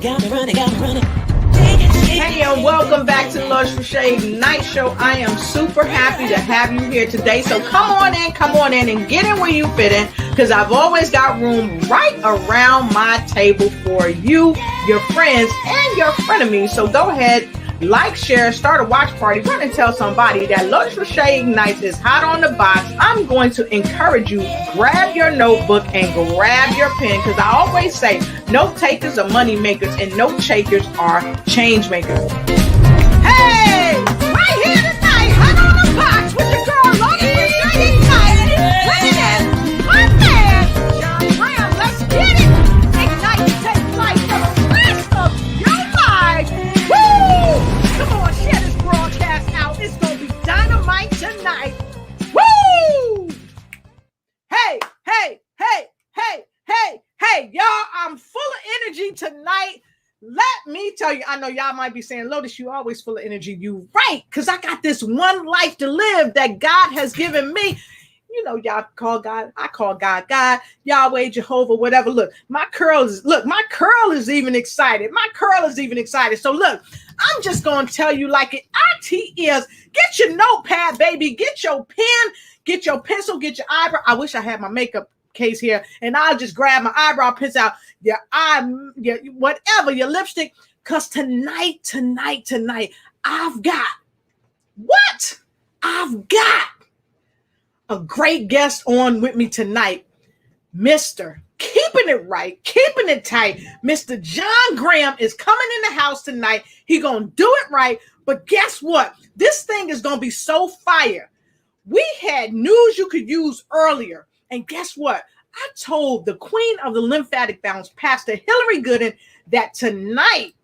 Hey, and welcome back to the Lush for Shade Night Show. I am super happy to have you here today. So come on in and get in where you fit in, because I've always got room right around my table for you, your friends, and your frenemies. So go ahead, like, share, start a watch party, run and tell somebody that Lush for Shade Nights is hot on the box. I'm going to encourage you, grab your notebook and grab your pen, because I always say note takers are money makers and note takers are change makers. Hey, right here tonight, hot on the box with your girl Lush for Shade Nights. Bringing in my man, John Graham. Let's get it. Ignite and take flight for the rest of your lives. Woo! Come on, share this broadcast out. It's going to be dynamite tonight. Woo! Hey, y'all, I'm full of energy tonight. Let me tell you, I know y'all might be saying, Lotus, you always full of energy. You right, because I got this one life to live that God has given me. You know, y'all call God, I call God, Yahweh, Jehovah, whatever. Look, my curl is even excited. So look, I'm just going to tell you like it is. Get your notepad, baby. Get your pen, get your pencil, get your eyebrow. I wish I had my makeup case here, and I'll just grab my eyebrow pencil out, your eye, whatever, your lipstick, because tonight, I've got a great guest on with me tonight, Mr. Keeping It Right, Keeping It Tight. Mr. John Graham is coming in the house tonight. He gonna do it right, but guess what? This thing is gonna be so fire. We had news you could use earlier, and guess what? I told the queen of the lymphatic bounce, Pastor Hillary Gooden, that tonight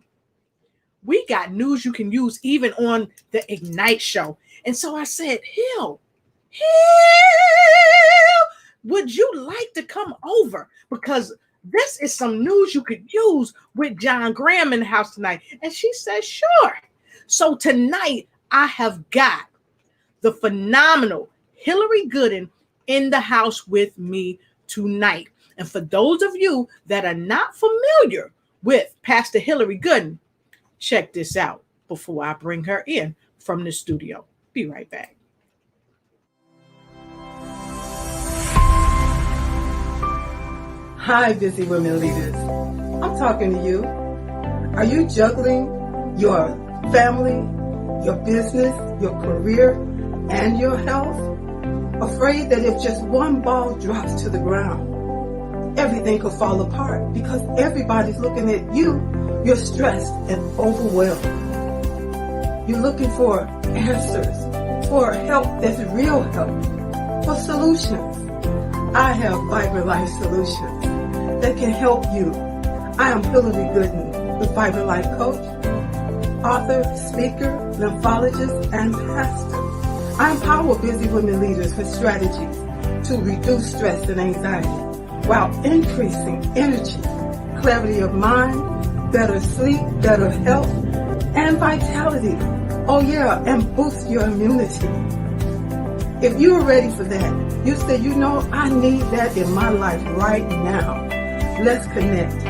we got news you can use even on the Ignite show. And so I said, Hill, would you like to come over? Because this is some news you could use with John Graham in the house tonight. And she said, sure. So tonight I have got the phenomenal Hillary Gooden in the house with me tonight. And for those of you that are not familiar with Pastor Hillary Gooden, check this out before I bring her in from the studio. Be right back. Hi, busy women leaders. I'm talking to you. Are you juggling your family, your business, your career, and your health? Afraid that if just one ball drops to the ground, everything could fall apart because everybody's looking at you. You're stressed and overwhelmed. You're looking for answers, for help that's real help, for solutions. I have Vibrant Life Solutions that can help you. I am Hillary Gooden, the Vibrant Life Coach, author, speaker, lymphologist, and pastor. I empower busy women leaders with strategies to reduce stress and anxiety while increasing energy, clarity of mind, better sleep, better health, and vitality. Oh yeah, and boost your immunity. If you're ready for that, you say, I need that in my life right now. Let's connect.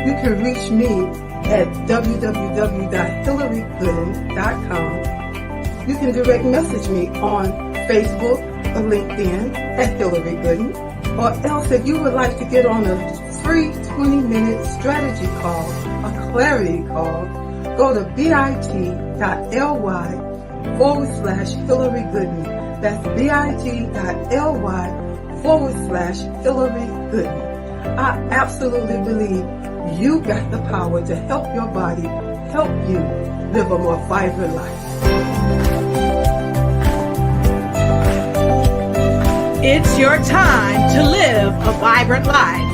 You can reach me at www.hillarygooden.com. You can direct message me on Facebook or LinkedIn at Hillary Gooden. Or else if you would like to get on a free 20-minute strategy call, a clarity call, go to bit.ly/Hillary Gooden. That's bit.ly/Hillary Gooden. I absolutely believe you got the power to help your body, help you live a more vibrant life. It's your time to live a vibrant life.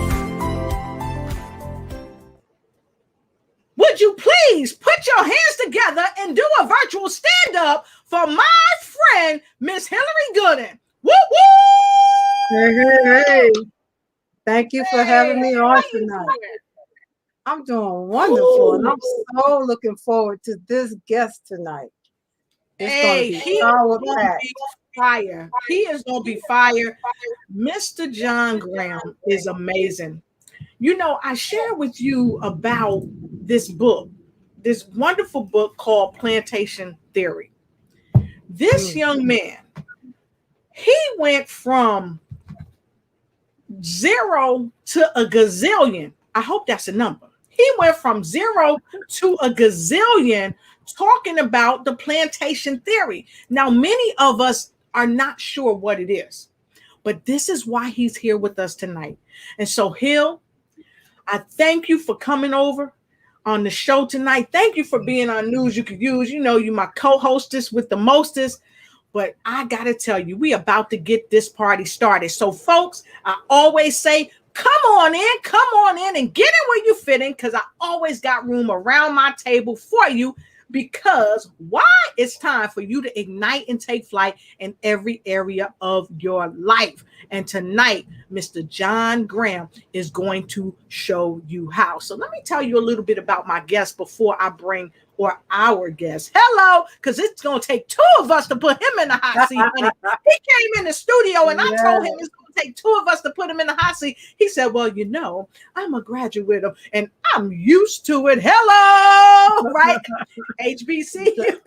Would you please put your hands together and do a virtual stand-up for my friend, Miss Hillary Gooden? Woo woo! Hey. Thank you for having me on tonight. I'm doing wonderful, and I'm so looking forward to this guest tonight. It's going to be fire. He is going to be fire. Mr. John Graham is amazing. You know, I shared with you about this book, this wonderful book called Plantation Theory. This young man, he went from zero to a gazillion. I hope that's a number. He went from zero to a gazillion talking about the plantation theory. Now, many of us are not sure what it is, but this is why he's here with us tonight. And so, Hill, I thank you for coming over on the show tonight. Thank you for being on News You Could Use. You know, you're my co-hostess with the mostest. But I got to tell you, we about to get this party started. So, folks, I always say, come on in and get in where you fit in, because I always got room around my table for you. Because why? It's time for you to ignite and take flight in every area of your life. And tonight, Mr. John Graham is going to show you how. So let me tell you a little bit about my guest before I bring or our guest. Hello, because it's going to take two of us to put him in the hot seat. Honey. He came in the studio and I told him it's going to take two of us to put him in the hot seat. He said, well, you know, I'm a graduate of, and I'm used to it. Hello, right? HBCU.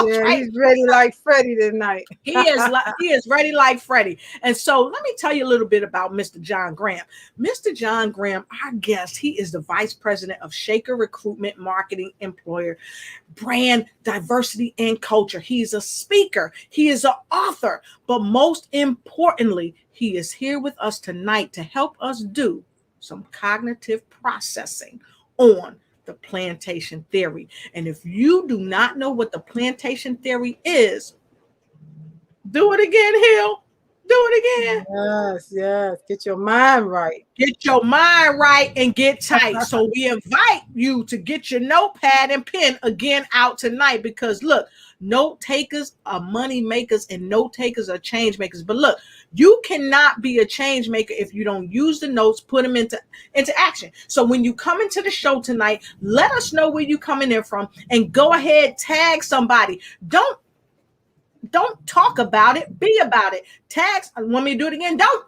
Yeah, right. He's ready like Freddie tonight. He is ready like Freddie. And so let me tell you a little bit about Mr. John Graham. Mr. John Graham, our guest, he is the vice president of Shaker Recruitment Marketing Employer Brand Diversity and Culture. He's a speaker. He is an author. But most importantly, he is here with us tonight to help us do some cognitive processing on the plantation theory. And if you do not know what the plantation theory is, do it again, Hill. Do it again. Yes. Get your mind right. Get your mind right and get tight. So we invite you to get your notepad and pen again out tonight, because look, note takers are money makers and note takers are change makers. But look, you cannot be a change maker if you don't use the notes, put them into action. So when you come into the show tonight, let us know where you're coming in from and go ahead, tag somebody. Don't talk about it, be about it. Tags, want me to do it again? Don't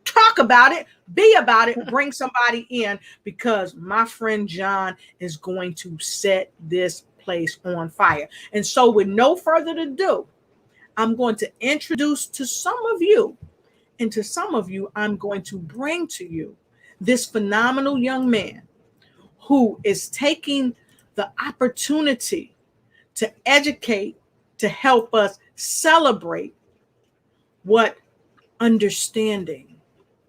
talk about it, be about it. Bring somebody in, because my friend John is going to set this place on fire. And so with no further ado, I'm going to introduce to some of you, and to some of you, I'm going to bring to you this phenomenal young man who is taking the opportunity to educate, to help us celebrate what understanding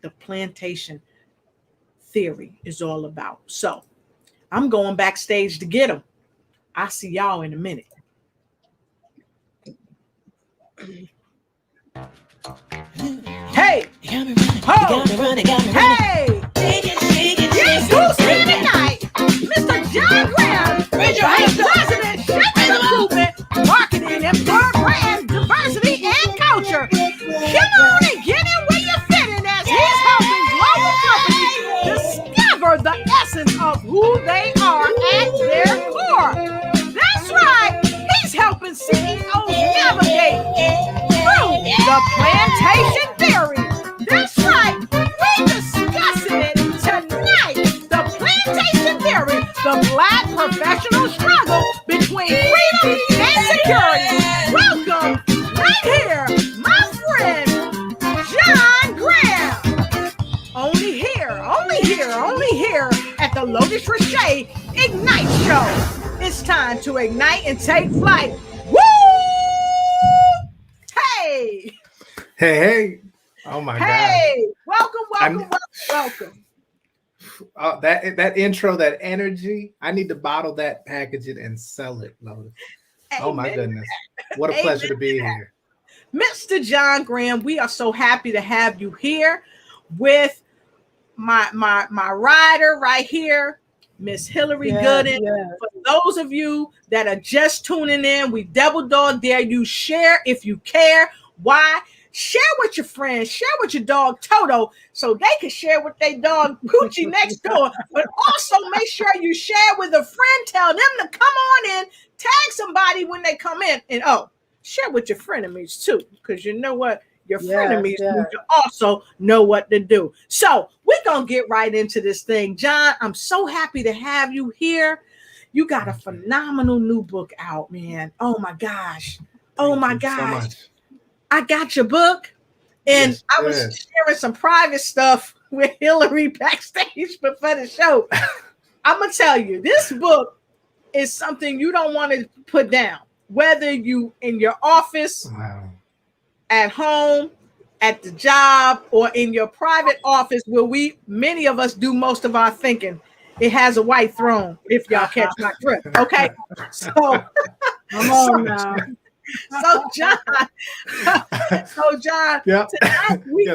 the plantation theory is all about. So I'm going backstage to get him. I'll see y'all in a minute. Hey! Ho! Hey! Yes, who's here tonight? Mr. John Graham, Vice President, Shaker Recruitment, Marketing, Employer Brand, Diversity, and Culture. Come on and get in where you fit in, as he's helping global companies discover the essence of who they are at their core. That's right, he's helping CEOs navigate through the plantation theory. That's right, we're discussing it tonight. The plantation theory, the Black professional struggle between freedom and security. Welcome right here, my friend, John Graham. Only here at the Lotus Richey Ignite Show. It's time to ignite and take flight. Woo! Hey. Oh my God. Hey, welcome. That intro, that energy, I need to bottle that, package it, and sell it, Lotus. Oh my goodness. What a pleasure to be here. Mr. John Graham, we are so happy to have you here with my rider right here, Miss Hillary Gooden. Yes. For those of you that are just tuning in, we double dog dare you share if you care. Why? Share with your friends, share with your dog Toto, so they can share with their dog Poochie next door. But also make sure you share with a friend. Tell them to come on in, tag somebody when they come in, and share with your frenemies too, because you know what? your frenemies need to also know what to do. So we're going to get right into this thing. John, I'm so happy to have you here. You got a phenomenal new book out, man. Oh my gosh. Oh my gosh. So I got your book, and yes, I was sharing some private stuff with Hillary backstage before the show. I'm going to tell you, this book is something you don't want to put down, whether you in your office, at home, at the job, or in your private office where many of us do most of our thinking. It has a white throne, if y'all catch my drift. Okay. So come on now. So John, tonight we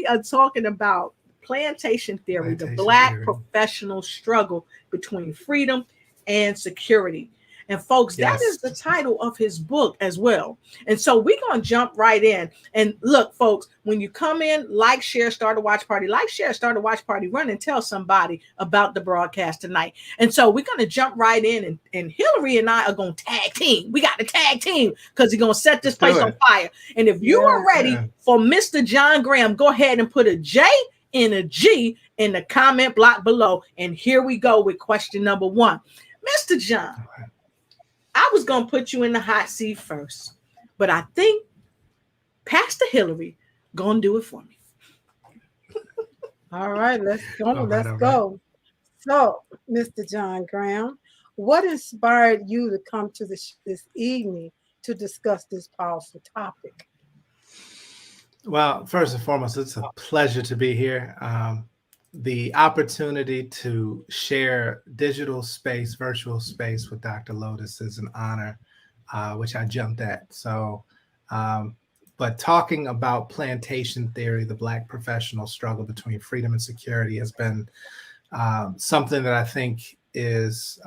are talking about plantation theory, the Black professional struggle between freedom and security. And folks, that is the title of his book as well. And so we're going to jump right in. And look, folks, when you come in, like, share, start a watch party, run and tell somebody about the broadcast tonight. And so we're going to jump right in, and Hillary and I are going to tag team. We got to tag team because he's going to set this place on fire. And if you are ready for Mr. John Graham, go ahead and put a J and a G in the comment block below. And here we go with question number 1. Mr. John, I was going to put you in the hot seat first, but I think Pastor Hillary going to do it for me. All right, let's go. Let's go. So, Mr. John Graham, what inspired you to come to this evening to discuss this powerful topic? Well, first and foremost, it's a pleasure to be here. The opportunity to share digital space, virtual space with Dr. Lotus is an honor, which I jumped at. So, but talking about plantation theory, the Black professional struggle between freedom and security has been something that I think is,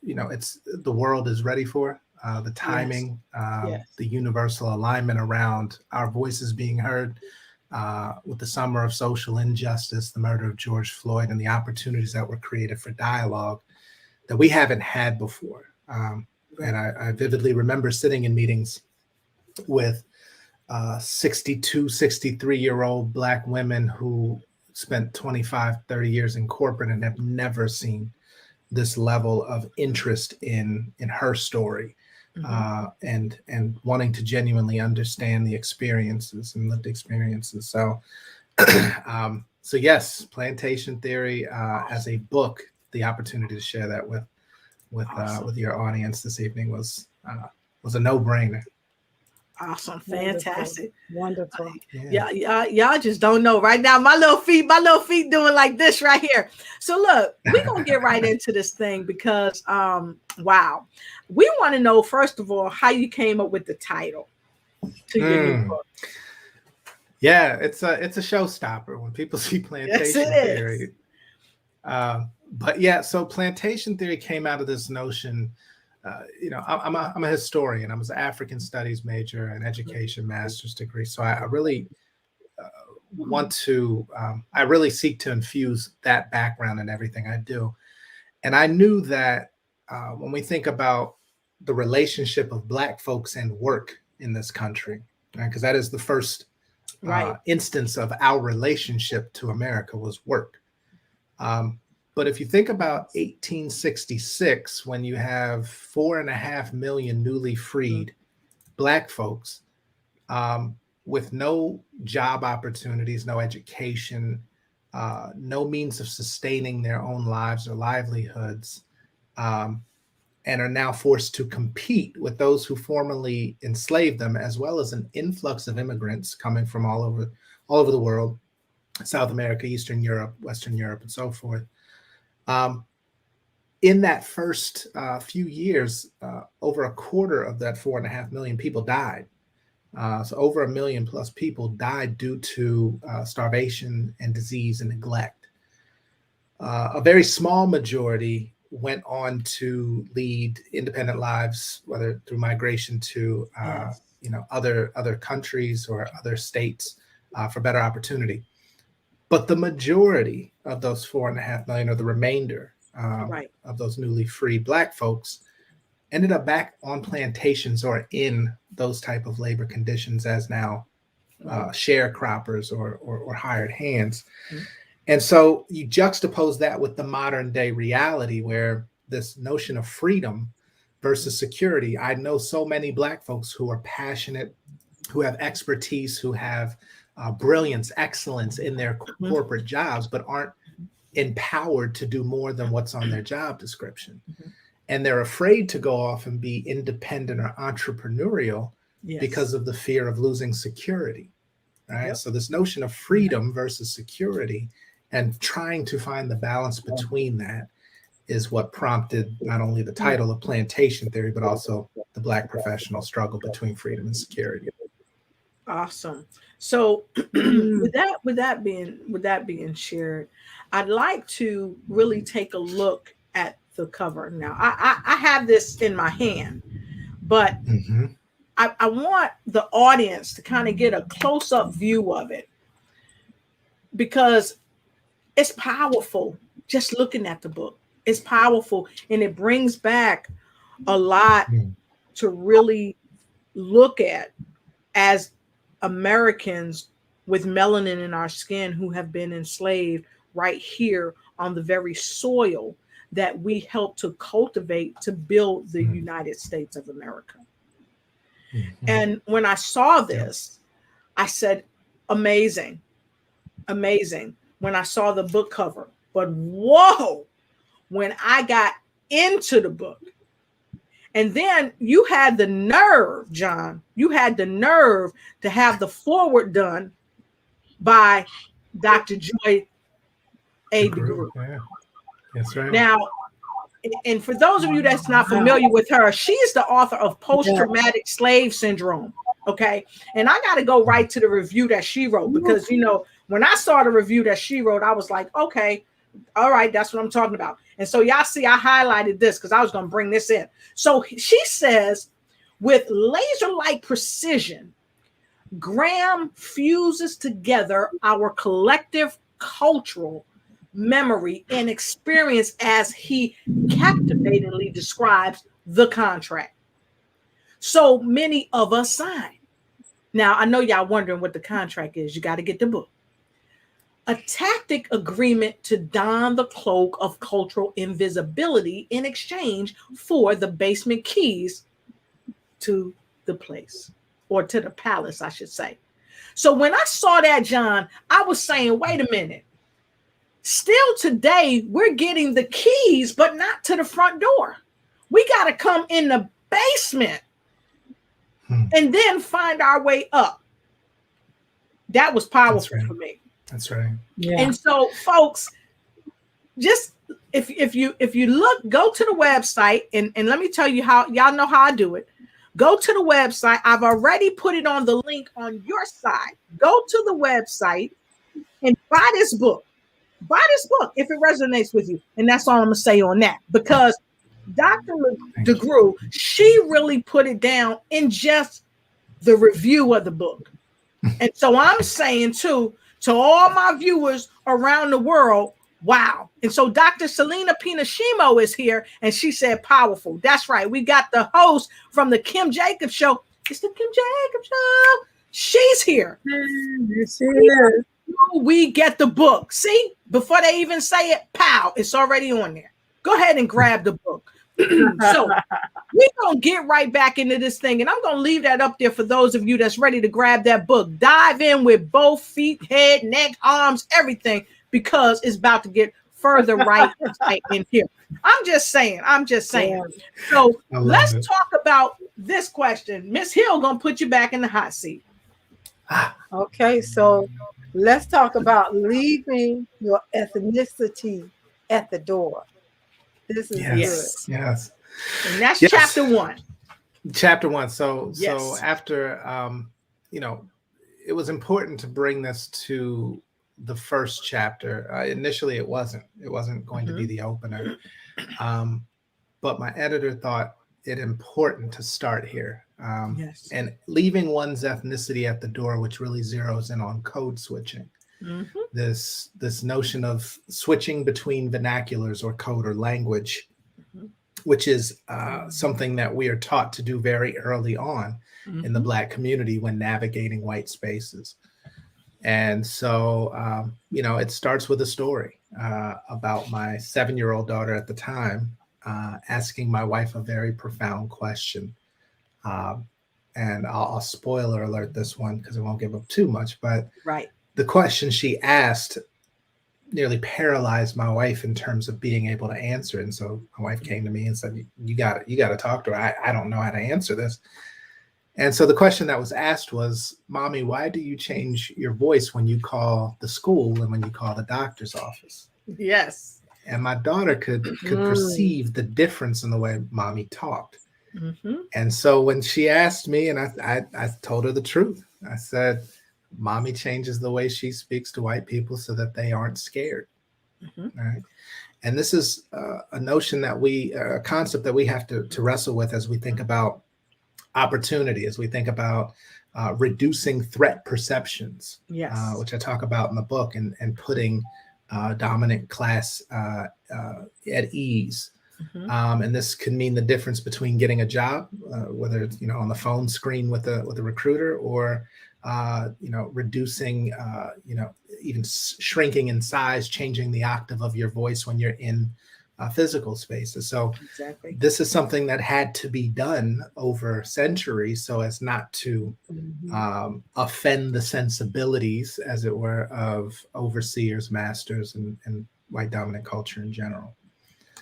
it's the world is ready for. The timing, the universal alignment around our voices being heard. With the summer of social injustice, the murder of George Floyd, and the opportunities that were created for dialogue that we haven't had before. And I vividly remember sitting in meetings with 62, 63-year-old Black women who spent 25, 30 years in corporate and have never seen this level of interest in her story. And wanting to genuinely understand the experiences and lived experiences. So, so yes, plantation theory as a book. The opportunity to share that with your audience this evening was a no-brainer. Awesome, fantastic, wonderful. Y'all just don't know right now. My little feet doing like this right here. So look, we're gonna get right into this thing because wow, we want to know first of all how you came up with the title to your new book. Yeah, it's a showstopper when people see plantation theory. But yeah, so plantation theory came out of this notion. I'm a historian. I was an African studies major and education master's degree. So I really I really seek to infuse that background in everything I do. And I knew that when we think about the relationship of Black folks and work in this country, because that is the first instance of our relationship to America was work. But if you think about 1866, when you have 4.5 million newly freed Black folks with no job opportunities, no education, no means of sustaining their own lives or livelihoods, and are now forced to compete with those who formerly enslaved them, as well as an influx of immigrants coming from all over the world, South America, Eastern Europe, Western Europe, and so forth. In that first few years, over a quarter of that 4.5 million people died. So over 1 million plus people died due to starvation and disease and neglect. A very small majority went on to lead independent lives, whether through migration to other countries or other states for better opportunity. But the majority of those 4.5 million, or the remainder of those newly freed Black folks, ended up back on plantations or in those type of labor conditions as now sharecroppers or hired hands. Mm-hmm. And so you juxtapose that with the modern day reality where this notion of freedom versus security. I know so many Black folks who are passionate, who have expertise, who have brilliance, excellence in their corporate jobs, but aren't empowered to do more than what's on their job description. And they're afraid to go off and be independent or entrepreneurial because of the fear of losing security. Right. So this notion of freedom versus security and trying to find the balance between that is what prompted not only the title of Plantation Theory, but also the Black professional struggle between freedom and security. Awesome. So with that being shared, I'd like to really take a look at the cover. Now, I have this in my hand, but I want the audience to kind of get a close-up view of it because it's powerful just looking at the book. It's powerful, and it brings back a lot to really look at as Americans with melanin in our skin who have been enslaved right here on the very soil that we helped to cultivate to build the United States of America. And when I saw this, I said, amazing, amazing. When I saw the book cover, but whoa, when I got into the book, and then you had the nerve, John, you had the nerve to have the foreword done by Dr. Joy A. DeGruy. Yeah. That's right. Now, and for those of you that's not familiar with her, she's the author of Post-Traumatic Slave Syndrome. Okay. And I got to go right to the review that she wrote because, you know, when I saw the review that she wrote, I was like, okay, all right, that's what I'm talking about. And so y'all see, I highlighted this because I was going to bring this in. So she says, with laser-like precision, Graham fuses together our collective cultural memory and experience as he captivatingly describes the contract. So many of us sign. Now, I know y'all wondering what the contract is. You got to get the book. A tacit agreement to don the cloak of cultural invisibility in exchange for the basement keys to the place, or to the palace, I should say. So when I saw that, John, I was saying, wait a minute. Still today, we're getting the keys, but not to the front door. We got to come in the basement and then find our way up. That was powerful for me. That's right. Yeah. And so, folks, just if you look, go to the website, and let me tell you how, y'all know how I do it. Go to the website. I've already put it on the link on your side. Go to the website and buy this book. Buy this book if it resonates with you. And that's all I'm going to say on that. Because Dr. DeGruy, she really put it down in just the review of the book. And so I'm saying, too, to all my viewers around the world, wow. And so Dr. Selena Pinashimo is here, and she said powerful. That's right. We got the host from the Kim Jacobs Show. It's the Kim Jacobs Show. She's here. We get the book. See, before they even say it, pow, it's already on there. Go ahead and grab the book. So we're going to get right back into this thing, and I'm going to leave that up there for those of you that's ready to grab that book. Dive in with both feet, head, neck, arms, everything, because it's about to get further right in here. I'm just saying. So let's talk about this question. Miss Hill going to put you back in the hot seat. Okay, so let's talk about leaving your ethnicity at the door. This is good. Yes. And that's chapter 1. Chapter 1. So after it was important to bring this to the first chapter. Initially, it wasn't going to be the opener, but my editor thought it important to start here. And leaving one's ethnicity at the door, which really zeroes in on code switching. This notion of switching between vernaculars or code or language which is something that we are taught to do very early on in the Black community when navigating white spaces. And so, it starts with a story about my 7-year-old daughter at the time asking my wife a very profound question. And I'll spoiler alert this one because I won't give up too much, but the question she asked nearly paralyzed my wife in terms of being able to answer. And so my wife came to me and said, you got to talk to her. I don't know how to answer this. And so the question that was asked was, Mommy, why do you change your voice when you call the school and when you call the doctor's office? Yes. And my daughter could perceive the difference in the way Mommy talked. And so when she asked me, and I told her the truth, I said, Mommy changes the way she speaks to white people so that they aren't scared. Right? And this is a notion that a concept that we have to wrestle with as we think about opportunity, as we think about reducing threat perceptions, which I talk about in the book, and putting dominant class at ease. And this can mean the difference between getting a job, whether it's on the phone screen with a recruiter, or reducing, even shrinking in size, changing the octave of your voice when you're in physical spaces. So this is something that had to be done over centuries so as not to offend the sensibilities, as it were, of overseers, masters, and white dominant culture in general.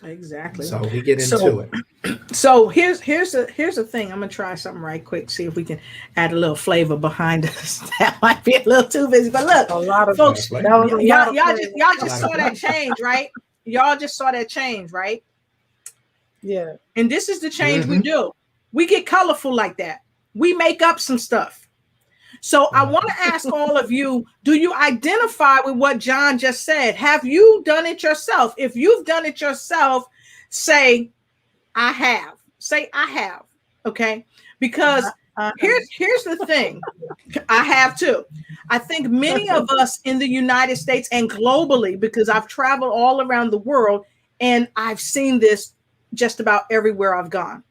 Exactly. So we get into it. So here's the thing. I'm gonna try something right quick. See if we can add a little flavor behind us. That might be a little too busy, but look, A lot of folks, y'all just saw that change, right? Y'all just saw that change, right? Yeah. And this is the change we do. We get colorful like that. We make up some stuff. So I want to ask all of you, do you identify with what John just said? Have you done it yourself? If you've done it yourself, say, I have. Say, I have. Okay? Because here's the thing. I have too. I think many of us in the United States and globally, because I've traveled all around the world and I've seen this just about everywhere I've gone.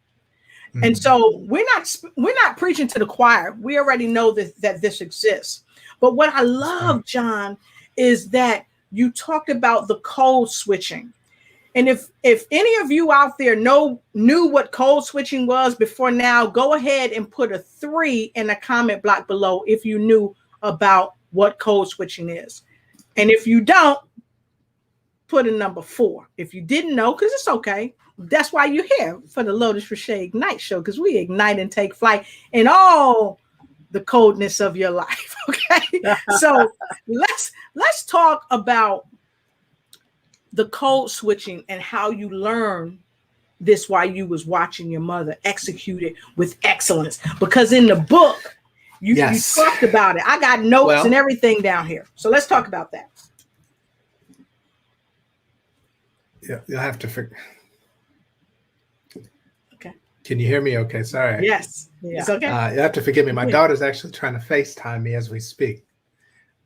And so we're not preaching to the choir. We already know that this exists. But what I love, John, is that you talked about the code switching. And if any of you out there knew what code switching was before now, go ahead and put a 3 in the comment block below if you knew about what code switching is. And if you don't, put a number 4. If you didn't know, because it's okay. That's why you're here for the Lotus Richey Ignite show, because we ignite and take flight in all the coldness of your life. Okay. So let's talk about the code switching and how you learn this while you was watching your mother execute it with excellence. Because in the book, you talked about it. I got notes and everything down here. So let's talk about that. Yeah, you'll have to figure. Okay. Can you hear me okay? Sorry. Yes. It's okay. You have to forgive me. My daughter's actually trying to FaceTime me as we speak.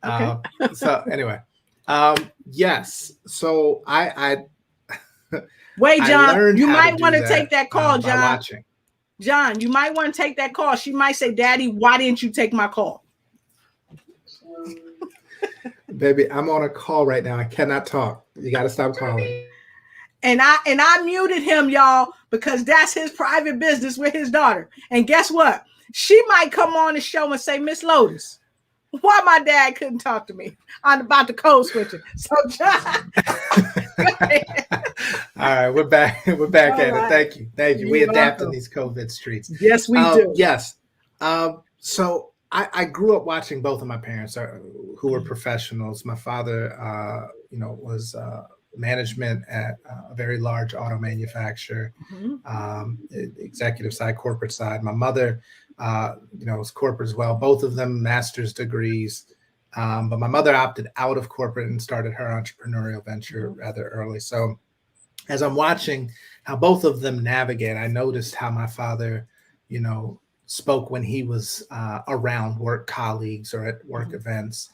Okay. So anyway, yes. So I wait, John, you might want to take that call, by John. watching. John, you might want to take that call. She might say, Daddy, why didn't you take my call? Baby, I'm on a call right now. I cannot talk. You got to stop calling. And I muted him, y'all, because that's his private business with his daughter. And guess what? She might come on the show and say, Miss Lotus, why my dad couldn't talk to me on about the code switching. So John. All right, we're back. We're back All at right. it. Thank you. We adapt in these COVID streets. Yes, we do. Yes. So I grew up watching both of my parents who were professionals. My father, was management at a very large auto manufacturer, executive side, corporate side. My mother, was corporate as well. Both of them master's degrees. But my mother opted out of corporate and started her entrepreneurial venture rather early. So as I'm watching how both of them navigate, I noticed how my father, spoke when he was around work colleagues or at work events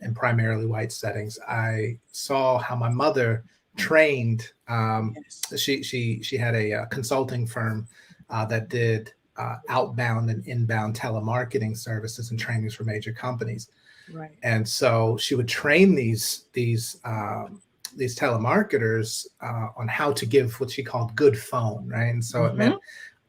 in primarily white settings. I saw how my mother trained. Yes. She had a consulting firm that did outbound and inbound telemarketing services and trainings for major companies. Right. And so she would train these telemarketers on how to give what she called good phone, right? And so it meant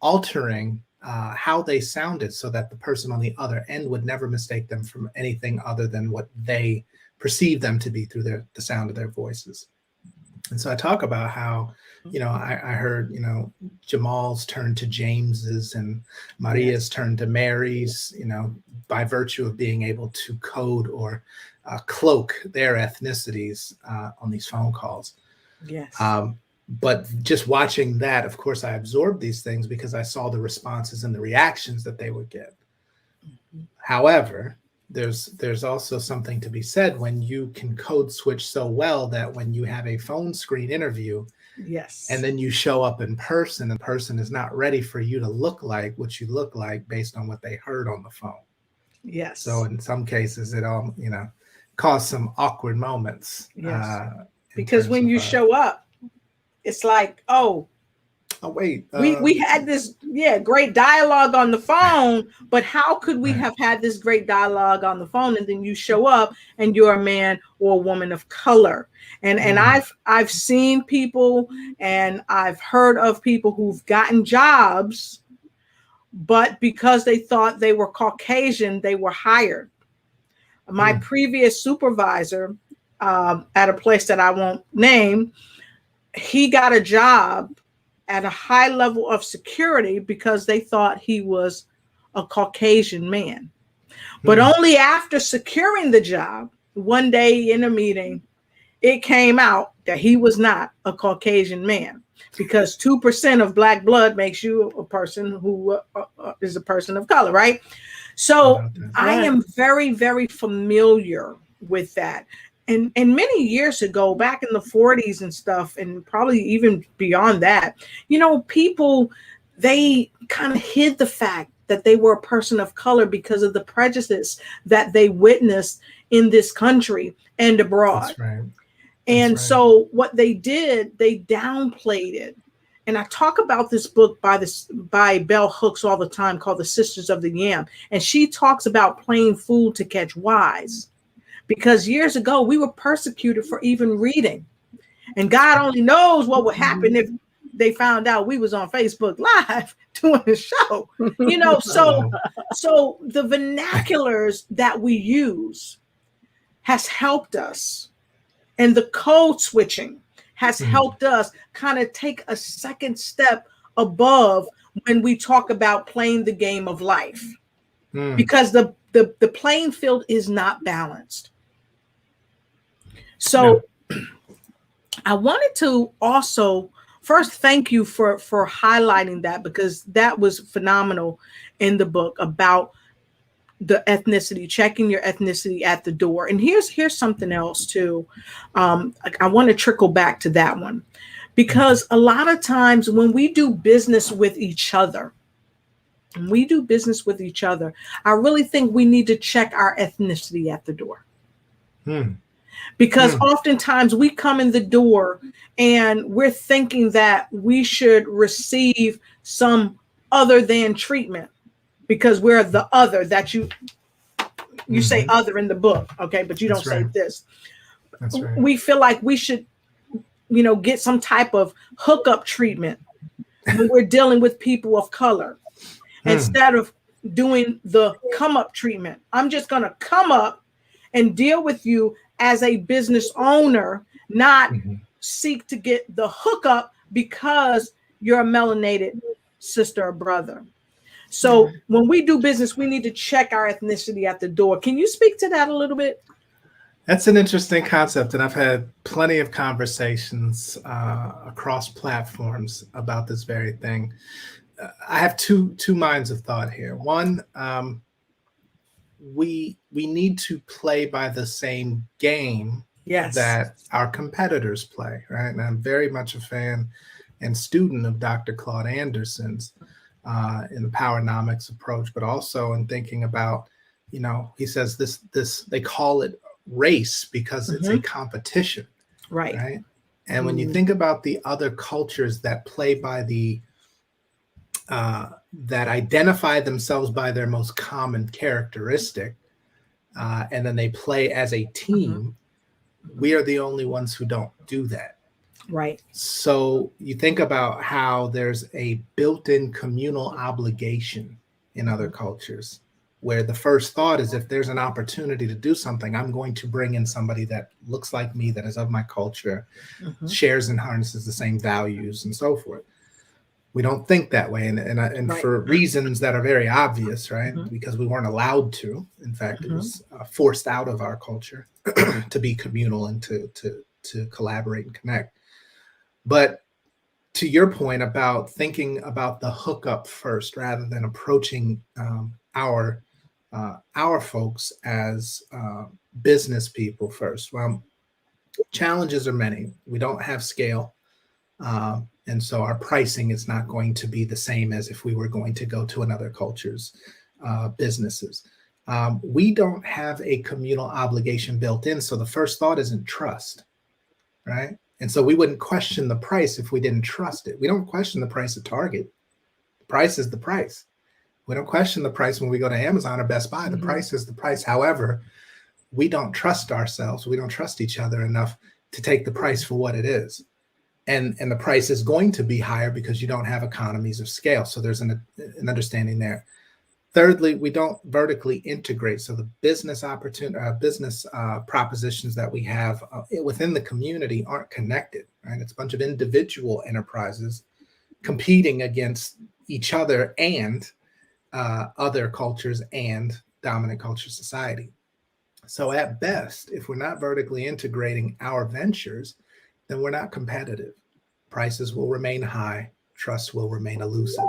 altering how they sounded so that the person on the other end would never mistake them from anything other than what they perceive them to be through the sound of their voices. And so I talk about how, I heard, Jamal's turned to James's and Maria's turned to Mary's, by virtue of being able to code or cloak their ethnicities on these phone calls. Yes. But just watching that, of course, I absorbed these things because I saw the responses and the reactions that they would get. However, there's also something to be said when you can code switch so well that when you have a phone screen interview, and then you show up in person, the person is not ready for you to look like what you look like based on what they heard on the phone. Yes. So in some cases, it all caused some awkward moments. Yes. Because when you show up, it's like, oh wait, we had this great dialogue on the phone, but how could we have had this great dialogue on the phone and then you show up and you're a man or a woman of color? And I've seen people and I've heard of people who've gotten jobs, but because they thought they were Caucasian, they were hired. My previous supervisor at a place that I won't name, he got a job at a high level of security because they thought he was a Caucasian man. But only after securing the job, one day in a meeting, it came out that he was not a Caucasian man, because 2% of black blood makes you a person who is a person of color, right? So I am very, very familiar with that. And many years ago, back in the 40s and stuff, and probably even beyond that, people, they kind of hid the fact that they were a person of color because of the prejudice that they witnessed in this country and abroad. That's right. So what they did, they downplayed it. And I talk about this book by Bell Hooks all the time called The Sisters of the Yam. And she talks about playing fool to catch wise. Because years ago, we were persecuted for even reading. And God only knows what would happen if they found out we was on Facebook Live doing a show. So the vernaculars that we use has helped us. And the code switching has helped us kind of take a second step above when we talk about playing the game of life. Because the playing field is not balanced. So I wanted to also first thank you for highlighting that, because that was phenomenal in the book about the ethnicity, checking your ethnicity at the door. And here's something else too. I want to trickle back to that one, because a lot of times when we do business with each other, I really think we need to check our ethnicity at the door. Because oftentimes we come in the door and we're thinking that we should receive some other than treatment because we're the other that you say other in the book. Okay. But you don't say this. That's right. We feel like we should, get some type of hookup treatment when we're dealing with people of color instead of doing the come up treatment. I'm just going to come up and deal with you as a business owner, not seek to get the hookup because you're a melanated sister or brother. So when we do business, we need to check our ethnicity at the door. Can you speak to that a little bit? That's an interesting concept, and I've had plenty of conversations across platforms about this very thing. I have two minds of thought here. One, we need to play by the same game that our competitors play, right? And I'm very much a fan and student of Dr. Claude Anderson's in the Powernomics approach, but also in thinking about, he says this they call it race because it's a competition, right? And when you think about the other cultures that play by that identify themselves by their most common characteristic, and then they play as a team, we are the only ones who don't do that. Right. So you think about how there's a built-in communal obligation in other cultures, where the first thought is, if there's an opportunity to do something, I'm going to bring in somebody that looks like me, that is of my culture, shares and harnesses the same values and so forth. We don't think that way, and for reasons that are very obvious, right? Because we weren't allowed to. In fact, it was forced out of our culture to be communal and to collaborate and connect. But to your point about thinking about the hookup first, rather than approaching our folks as business people first. Well, challenges are many. We don't have scale. And so our pricing is not going to be the same as if we were going to go to another culture's businesses. We don't have a communal obligation built in. So the first thought isn't trust, right? And so we wouldn't question the price if we didn't trust it. We don't question the price at Target. The price is the price. We don't question the price when we go to Amazon or Best Buy. The price is the price. However, we don't trust ourselves. We don't trust each other enough to take the price for what it is. And the price is going to be higher because you don't have economies of scale. So there's an understanding there. Thirdly, we don't vertically integrate. So the business propositions that we have within the community aren't connected, right? It's a bunch of individual enterprises competing against each other and other cultures and dominant culture society. So at best, if we're not vertically integrating our ventures, then we're not competitive. Prices will remain high. Trust will remain elusive.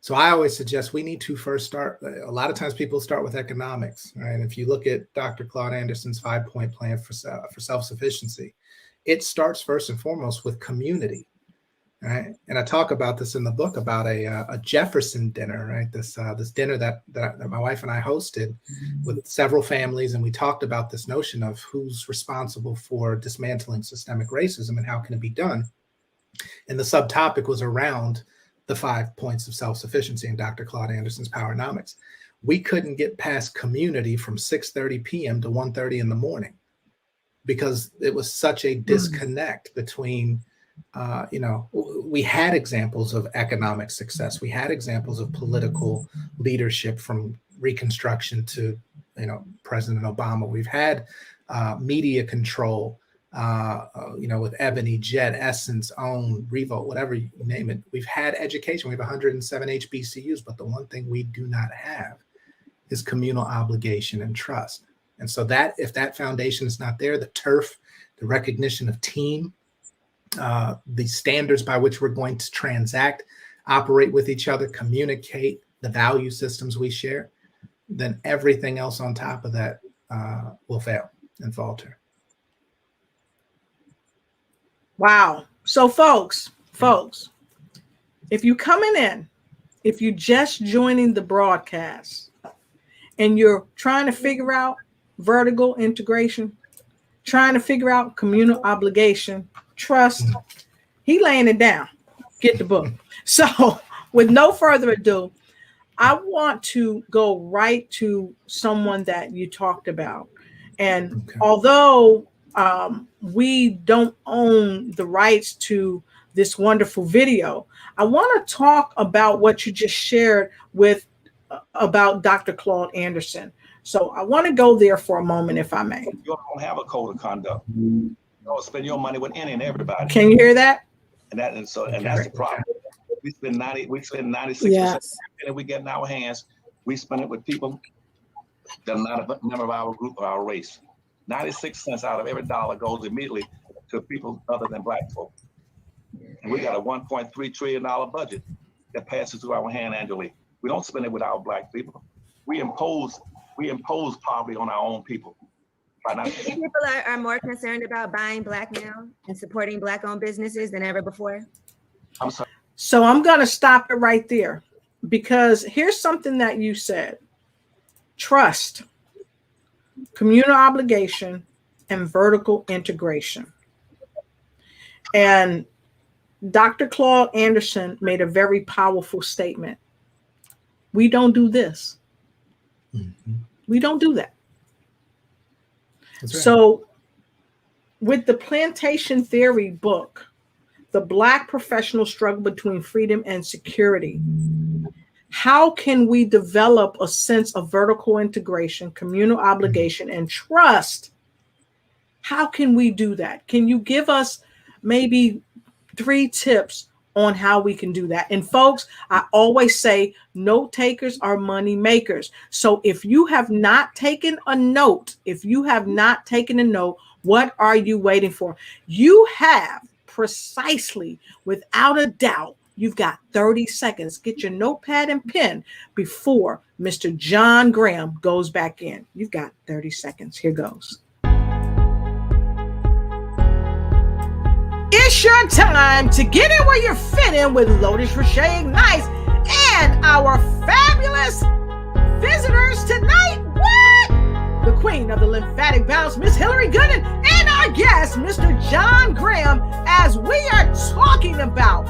So I always suggest we need to first start. A lot of times people start with economics, right? And if you look at Dr. Claude Anderson's 5-point plan for self-sufficiency, it starts first and foremost with community, right? And I talk about this in the book about a Jefferson dinner, right? This dinner that my wife and I hosted with several families, and we talked about this notion of who's responsible for dismantling systemic racism and how can it be done. And the subtopic was around the 5 points of self-sufficiency in Dr. Claude Anderson's Powernomics. We couldn't get past community from 6:30 p.m. to 1:30 in the morning because it was such a disconnect between, we had examples of economic success. We had examples of political leadership from Reconstruction to, President Obama. We've had media control, with Ebony, Jet, Essence, OWN, Revolt, whatever you name it. We've had education. We have 107 HBCUs, but the one thing we do not have is communal obligation and trust. And so that if that foundation is not there, the turf, the recognition of team, the standards by which we're going to transact, operate with each other, communicate, the value systems we share, then everything else on top of that will fail and falter. Wow. So folks, if you're coming in, if you're just joining the broadcast and you're trying to figure out vertical integration, trying to figure out communal obligation, trust, he laying it down. Get the book. So with no further ado, I want to go right to someone that you talked about. And although we don't own the rights to this wonderful video, I want to talk about what you just shared with about Dr. Claude Anderson. So I want to go there for a moment, if I may. You don't have a code of conduct. You don't spend your money with any and everybody. Can you hear that? And that's the problem. We spend 96% and we get in our hands. We spend it with people that are not a member of our group or our race. 96 cents out of every dollar goes immediately to people other than Black folk. And we got a $1.3 trillion budget that passes through our hand annually. We don't spend it with our Black people. We impose poverty on our own people. People are more concerned about buying Black now and supporting Black-owned businesses than ever before. I'm sorry. So I'm going to stop it right there, because here's something that you said: trust, communal obligation, and vertical integration. And Dr. Claude Anderson made a very powerful statement. We don't do this. Mm-hmm. We don't do that. That's right. So with the Plantation Theory book, The Black Professional Struggle Between Freedom and Security, how can we develop a sense of vertical integration, communal obligation, and trust? How can we do that? Can you give us maybe 3 tips on how we can do that? And folks, I always say note takers are money makers. So if you have not taken a note, what are you waiting for? You have precisely, without a doubt, you've got 30 seconds. Get your notepad and pen before Mr. John Graham goes back in. You've got 30 seconds. Here goes. It's your time to get in where you're fitting with Lotus Rocher Ignites and our fabulous visitors tonight. What? The queen of the lymphatic bounce, Miss Hillary Gooden, and our guest, Mr. John Graham, as we are talking about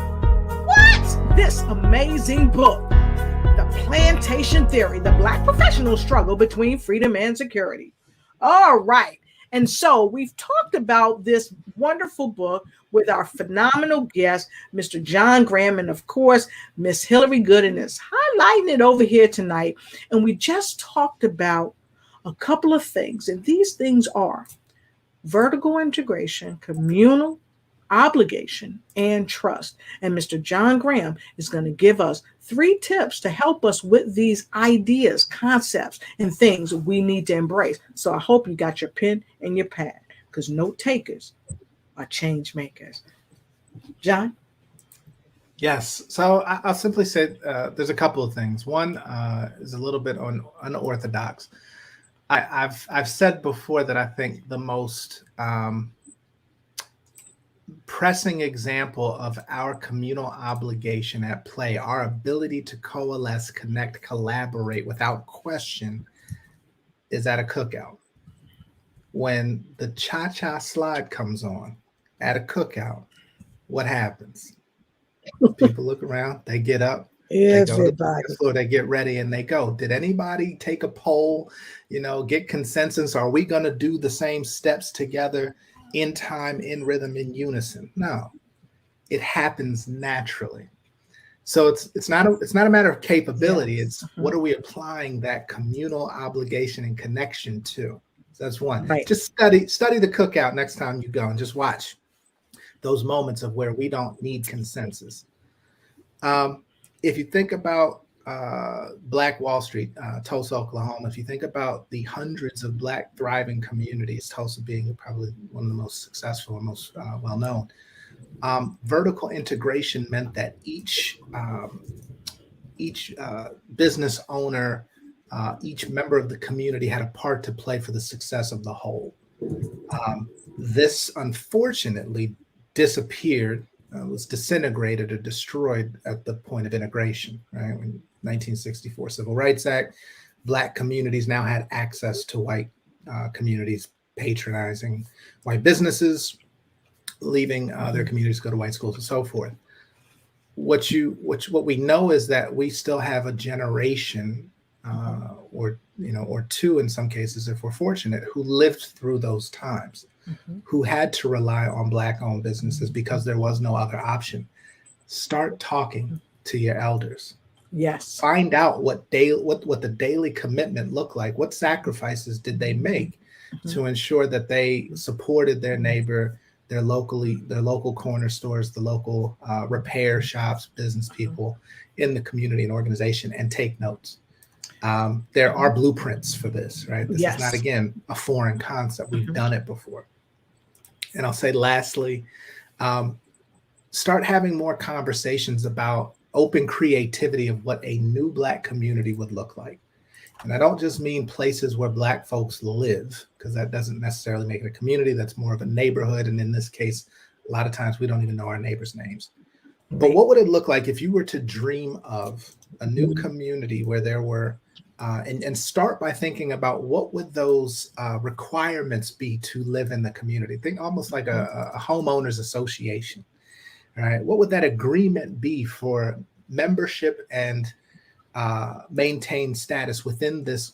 this amazing book, The Plantation Theory, The Black Professional Struggle Between Freedom and Security. All right. And so we've talked about this wonderful book with our phenomenal guest, Mr. John Graham, and of course, Miss Hillary Gooden is highlighting it over here tonight. And we just talked about a couple of things, and these things are vertical integration, communal obligation, and trust. And Mr. John Graham is going to give us 3 tips to help us with these ideas, concepts, and things we need to embrace. So I hope you got your pen and your pad, because note takers are change makers. John? Yes. So I'll simply say there's a couple of things. One is a little bit unorthodox. I've said before that I think the most pressing example of our communal obligation at play, our ability to coalesce, connect, collaborate without question, is at a cookout. When the cha-cha slide comes on at a cookout, what happens? People look around, they get up, they go to the floor, they get ready, and they go. Did anybody take a poll, get consensus? Are we going to do the same steps together in time, in rhythm, in unison? No, it happens naturally. So it's not a matter of capability. Yes. It's what are we applying that communal obligation and connection to? So that's one. Right. Just study the cookout next time you go, and just watch those moments of where we don't need consensus. If you think about Black Wall Street, Tulsa, Oklahoma, if you think about the hundreds of Black thriving communities, Tulsa being probably one of the most successful and most well-known, vertical integration meant that each business owner, each member of the community had a part to play for the success of the whole. This unfortunately disappeared, was disintegrated or destroyed at the point of integration, right? When 1964 Civil Rights Act, Black communities now had access to white communities, patronizing white businesses, leaving their communities to go to white schools and so forth. What we know is that we still have a generation or 2 in some cases, if we're fortunate, who lived through those times, who had to rely on Black-owned businesses because there was no other option. Start talking to your elders. Yes. Find out what the daily commitment looked like. What sacrifices did they make to ensure that they supported their neighbor, their local corner stores, the local repair shops, business people in the community and organization, and take notes. There are blueprints for this, right? This is not, again, a foreign concept. We've done it before. And I'll say lastly, start having more conversations about open creativity of what a new Black community would look like. And I don't just mean places where Black folks live, because that doesn't necessarily make it a community. That's more of a neighborhood. And in this case, a lot of times we don't even know our neighbors' names. But what would it look like if you were to dream of a new community where there were and start by thinking about what would those requirements be to live in the community. Think almost like a homeowners association, right? What would that agreement be for membership and maintain status within this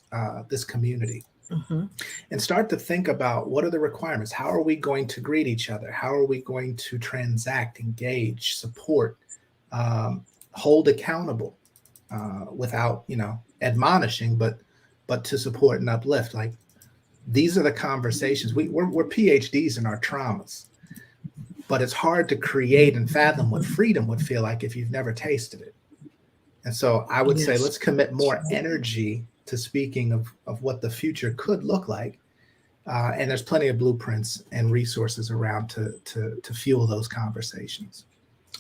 community? And start to think about what are the requirements? How are we going to greet each other? How are we going to transact, engage, support, hold accountable without, admonishing, but to support and uplift? Like, these are the conversations. We're PhDs in our traumas, but it's hard to create and fathom what freedom would feel like if you've never tasted it. And so I would say, let's commit more energy to speaking of what the future could look like. And there's plenty of blueprints and resources around to fuel those conversations.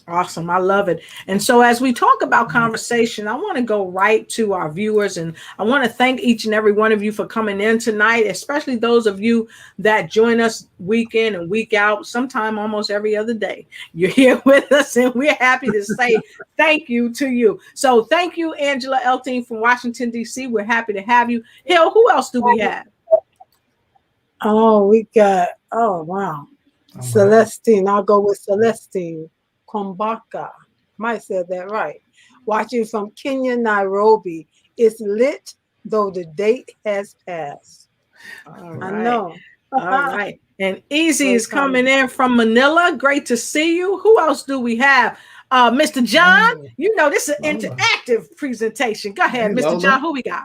Awesome. I love it. And so as we talk about conversation, I want to go right to our viewers, and I want to thank each and every one of you for coming in tonight, especially those of you that join us week in and week out, sometime almost every other day. You're here with us, and we're happy to say thank you to you. So thank you, Angela Elting from Washington, D.C. We're happy to have you. Hill, who else do we have? Oh, we got, wow. Celestine. I'll go with Celestine Kombaka. Might said that right. Watching from Kenya, Nairobi. It's lit, though the date has passed. All right. I know. All right. And Easy is coming in from Manila. Great to see you. Who else do we have? Mr. John, this is an interactive presentation. Go ahead, Mr. Lola. John. Who we got?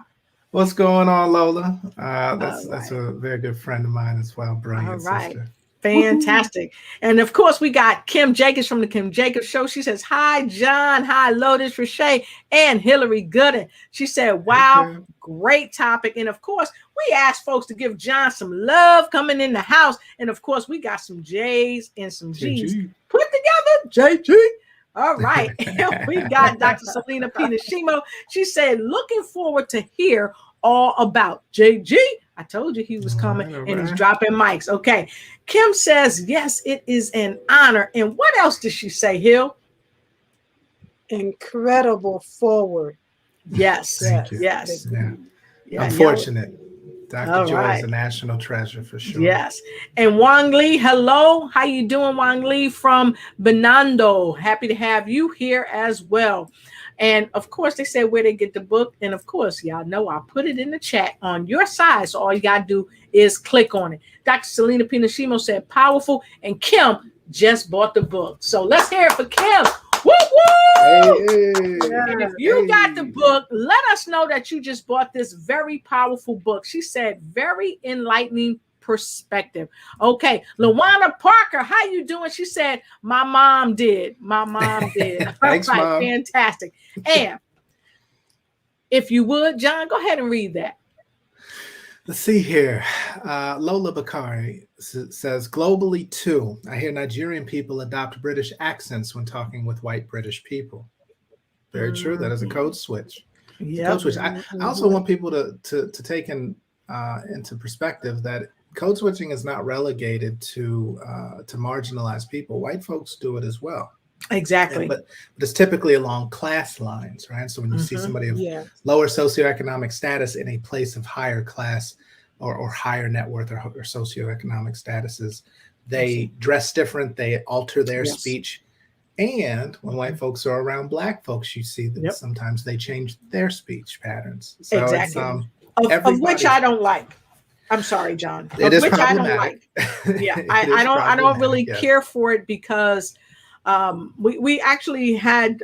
What's going on, Lola? That's a very good friend of mine as well. Brilliant sister. Fantastic. And of course, we got Kim Jacobs from the Kim Jacobs Show. She says, hi, John. Hi, Lotus Richey and Hillary Gooden. She said, wow, great topic. And of course, we asked folks to give John some love coming in the house. And of course, we got some J's and some G's put together. JG. All right. And we got Dr. Selena Pinashimo. She said, looking forward to hear all about JG. I told you he was coming, and he's dropping mics. Okay. Kim says, yes, it is an honor. And what else did she say, Hill? Incredible forward. Yes. Thank you. Yes. Yeah, unfortunate. Dr. Joy is a national treasure for sure. Yes. And Wang Lee, hello. How you doing, Wang Lee from Benando? Happy to have you here as well. And of course, they said where they get the book. And of course, y'all know I'll put it in the chat on your side. So all you got to do is click on it. Dr. Selena Pinashimo said powerful. And Kim just bought the book. So let's hear it for Kim. Woo woo! And if you got the book, let us know that you just bought this very powerful book. She said very enlightening perspective. Okay, Lawana Parker, how you doing? She said, my mom did. My mom did. Thanks, Mom. Fantastic. And if you would, John, go ahead and read that. Let's see here. Lola Bakari says, globally too, I hear Nigerian people adopt British accents when talking with white British people. Very true. That is a code switch. Yeah. Code switch. I also want people to take into perspective that code switching is not relegated to marginalized people. White folks do it as well. Exactly. But it's typically along class lines, right? So when you see somebody of lower socioeconomic status in a place of higher class or higher net worth or socioeconomic statuses, they dress different, they alter their speech. And when white folks are around Black folks, you see that sometimes they change their speech patterns. So exactly. It's, of which I don't like. I'm sorry, John. It is which problematic. I don't like. Yeah, I don't really care for it because we actually had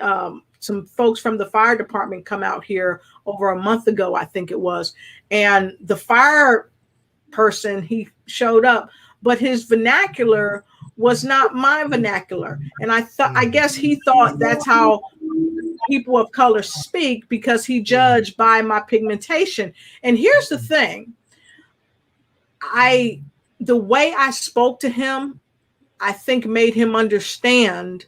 some folks from the fire department come out here over a month ago, I think it was, and the fire person, he showed up, but his vernacular was not my vernacular, and I guess he thought that's how people of color speak because he judged by my pigmentation. And here's the thing. The way I spoke to him, I think made him understand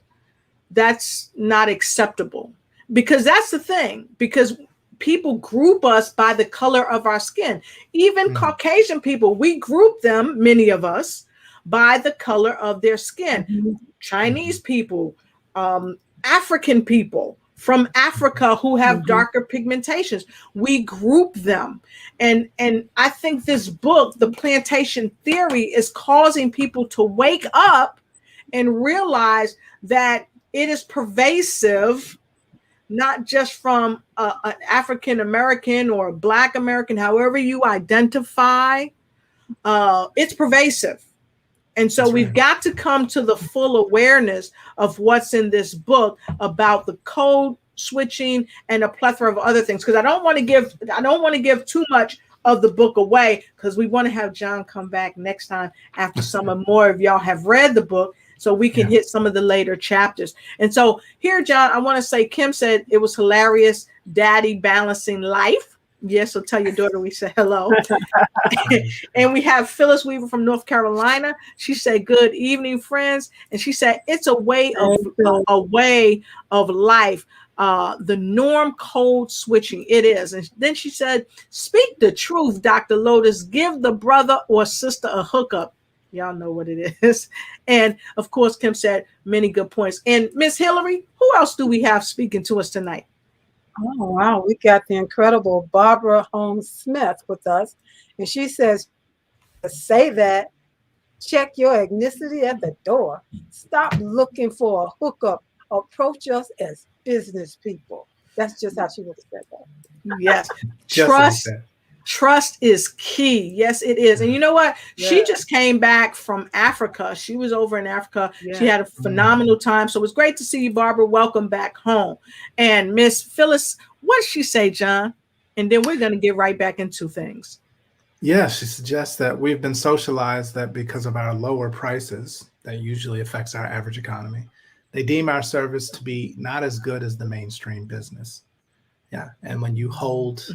that's not acceptable, because that's the thing, because people group us by the color of our skin. Even Caucasian people, we group them, many of us, by the color of their skin. Chinese people, African people, from Africa who have darker pigmentations. We group them. And I think this book, The Plantation Theory, is causing people to wake up and realize that it is pervasive, not just from an African American or a Black American, however you identify. It's pervasive. And so we've got to come to the full awareness of what's in this book about the code switching and a plethora of other things. Because I don't want to give too much of the book away, because we want to have John come back next time after some of more of y'all have read the book, so we can hit some of the later chapters. And so here, John, I want to say, Kim said it was hilarious, Daddy balancing life. Yes, so tell your daughter we said hello. And we have Phyllis Weaver from North Carolina. She said, good evening, friends. And she said, it's a way of life. The norm code switching. It is. And then she said, speak the truth, Dr. Lotus. Give the brother or sister a hookup. Y'all know what it is. And of course, Kim said many good points. And Miss Hillary, who else do we have speaking to us tonight? Oh, wow. We got the incredible Barbara Holmes Smith with us. And she says, say that, check your ethnicity at the door. Stop looking for a hookup. Approach us as business people. That's just how she would have said that. Yes. Trust is key. Yes, it is. And you know what? Yeah. She just came back from Africa. She was over in Africa. Yeah. She had a phenomenal time. So it was great to see you, Barbara. Welcome back home. And Miss Phyllis, what did she say, John? And then we're going to get right back into things. Yeah, she suggests that we've been socialized that because of our lower prices, that usually affects our average economy, they deem our service to be not as good as the mainstream business. Yeah. And when you hold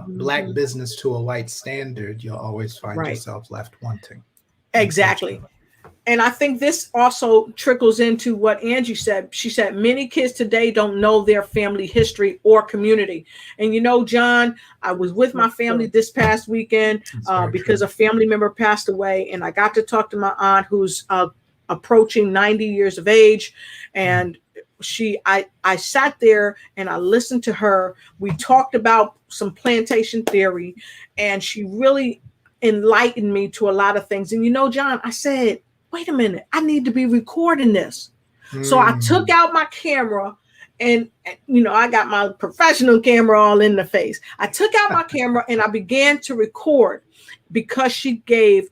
Black business to a white standard, you'll always find yourself left wanting. Exactly. And I think this also trickles into what Angie said. She said, many kids today don't know their family history or community. And, you know, John, I was with my family this past weekend because a family member passed away. And I got to talk to my aunt, who's approaching 90 years of age. And I sat there and I listened to her. We talked about some plantation theory, and she really enlightened me to a lot of things. And you know, John, I said, wait a minute, I need to be recording this. So I took out my camera, and you know, I got my professional camera all in the face. I took out my camera and I began to record, because she gave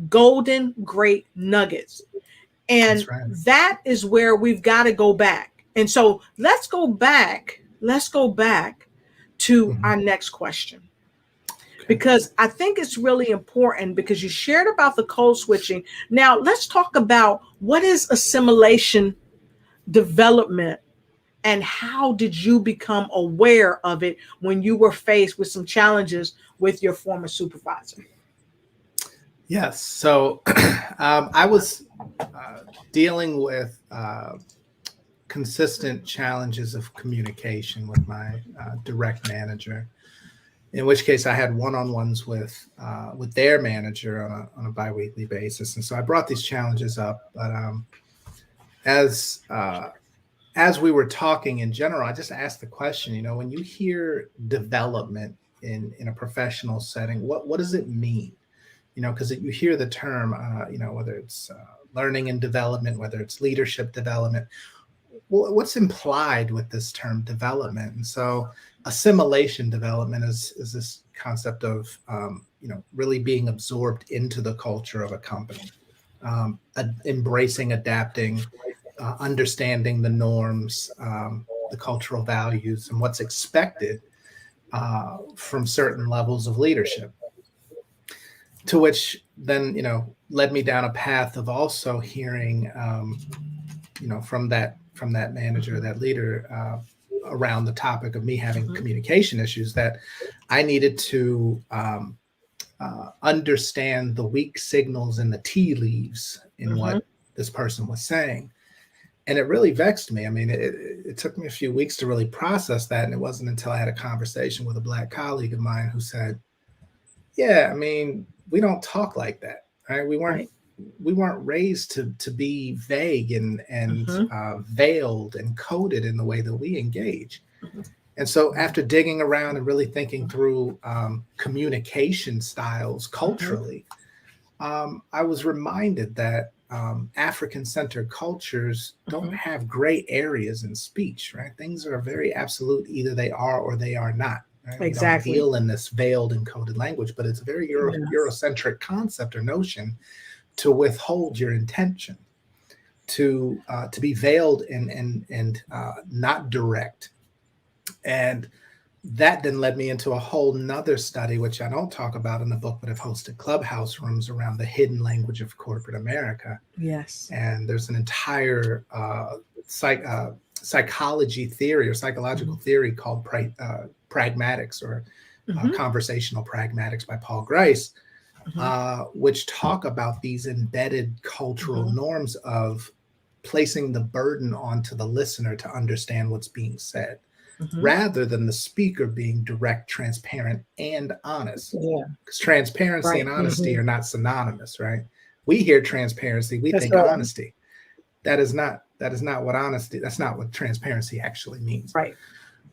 golden great nuggets. And that is where we've got to go back. And so let's go back to our next question, because I think it's really important, because you shared about the code switching. Now let's talk about what is assimilation development, and how did you become aware of it when you were faced with some challenges with your former supervisor? Yes. So I was dealing with consistent challenges of communication with my direct manager, in which case I had one-on-ones with their manager on a biweekly basis. And so I brought these challenges up. But as we were talking in general, I just asked the question, you know, when you hear development in a professional setting, what does it mean? You know, because you hear the term, you know, whether it's learning and development, whether it's leadership development, what's implied with this term development? And so assimilation development is this concept of, you know, really being absorbed into the culture of a company, embracing, adapting, understanding the norms, the cultural values, and what's expected from certain levels of leadership. To which then, you know, led me down a path of also hearing, you know, from that manager, that leader, around the topic of me having communication issues, that I needed to understand the weak signals and the tea leaves in what this person was saying. And it really vexed me. I mean, it took me a few weeks to really process that. And it wasn't until I had a conversation with a Black colleague of mine who said, yeah, I mean, we don't talk like that, right? We weren't we weren't raised to be vague and veiled and coded in the way that we engage. And so after digging around and really thinking through communication styles culturally, I was reminded that African-centered cultures don't have gray areas in speech, right? Things are very absolute. Either they are or they are not. Right? Exactly. We don't deal in this veiled encoded language, but it's a very Eurocentric concept or notion to withhold your intention, to be veiled and not direct. And that then led me into a whole nother study, which I don't talk about in the book, but I've hosted clubhouse rooms around the hidden language of corporate America. Yes. And there's an entire psychology theory or psychological theory called pragmatics or conversational pragmatics by Paul Grice, which talk about these embedded cultural norms of placing the burden onto the listener to understand what's being said. Rather than the speaker being direct, transparent, and honest. Yeah. Because transparency and honesty are not synonymous, right? We hear transparency, we think honesty. That is not what honesty, that's not what transparency actually means. Right.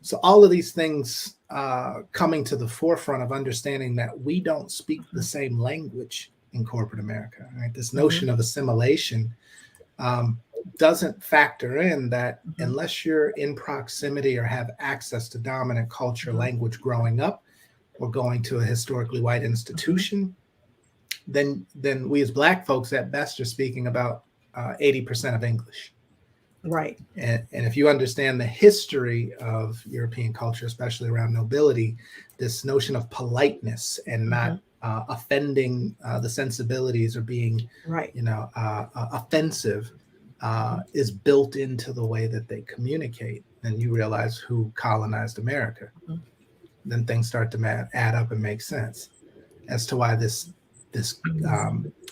So all of these things coming to the forefront of understanding that we don't speak the same language in corporate America, right? This notion of assimilation doesn't factor in that unless you're in proximity or have access to dominant culture, language growing up, or going to a historically white institution, then we as Black folks at best are speaking about 80% of English. Right. And if you understand the history of European culture, especially around nobility, this notion of politeness and not offending the sensibilities or being, offensive, is built into the way that they communicate. And you realize who colonized America. Then things start to add up and make sense as to why this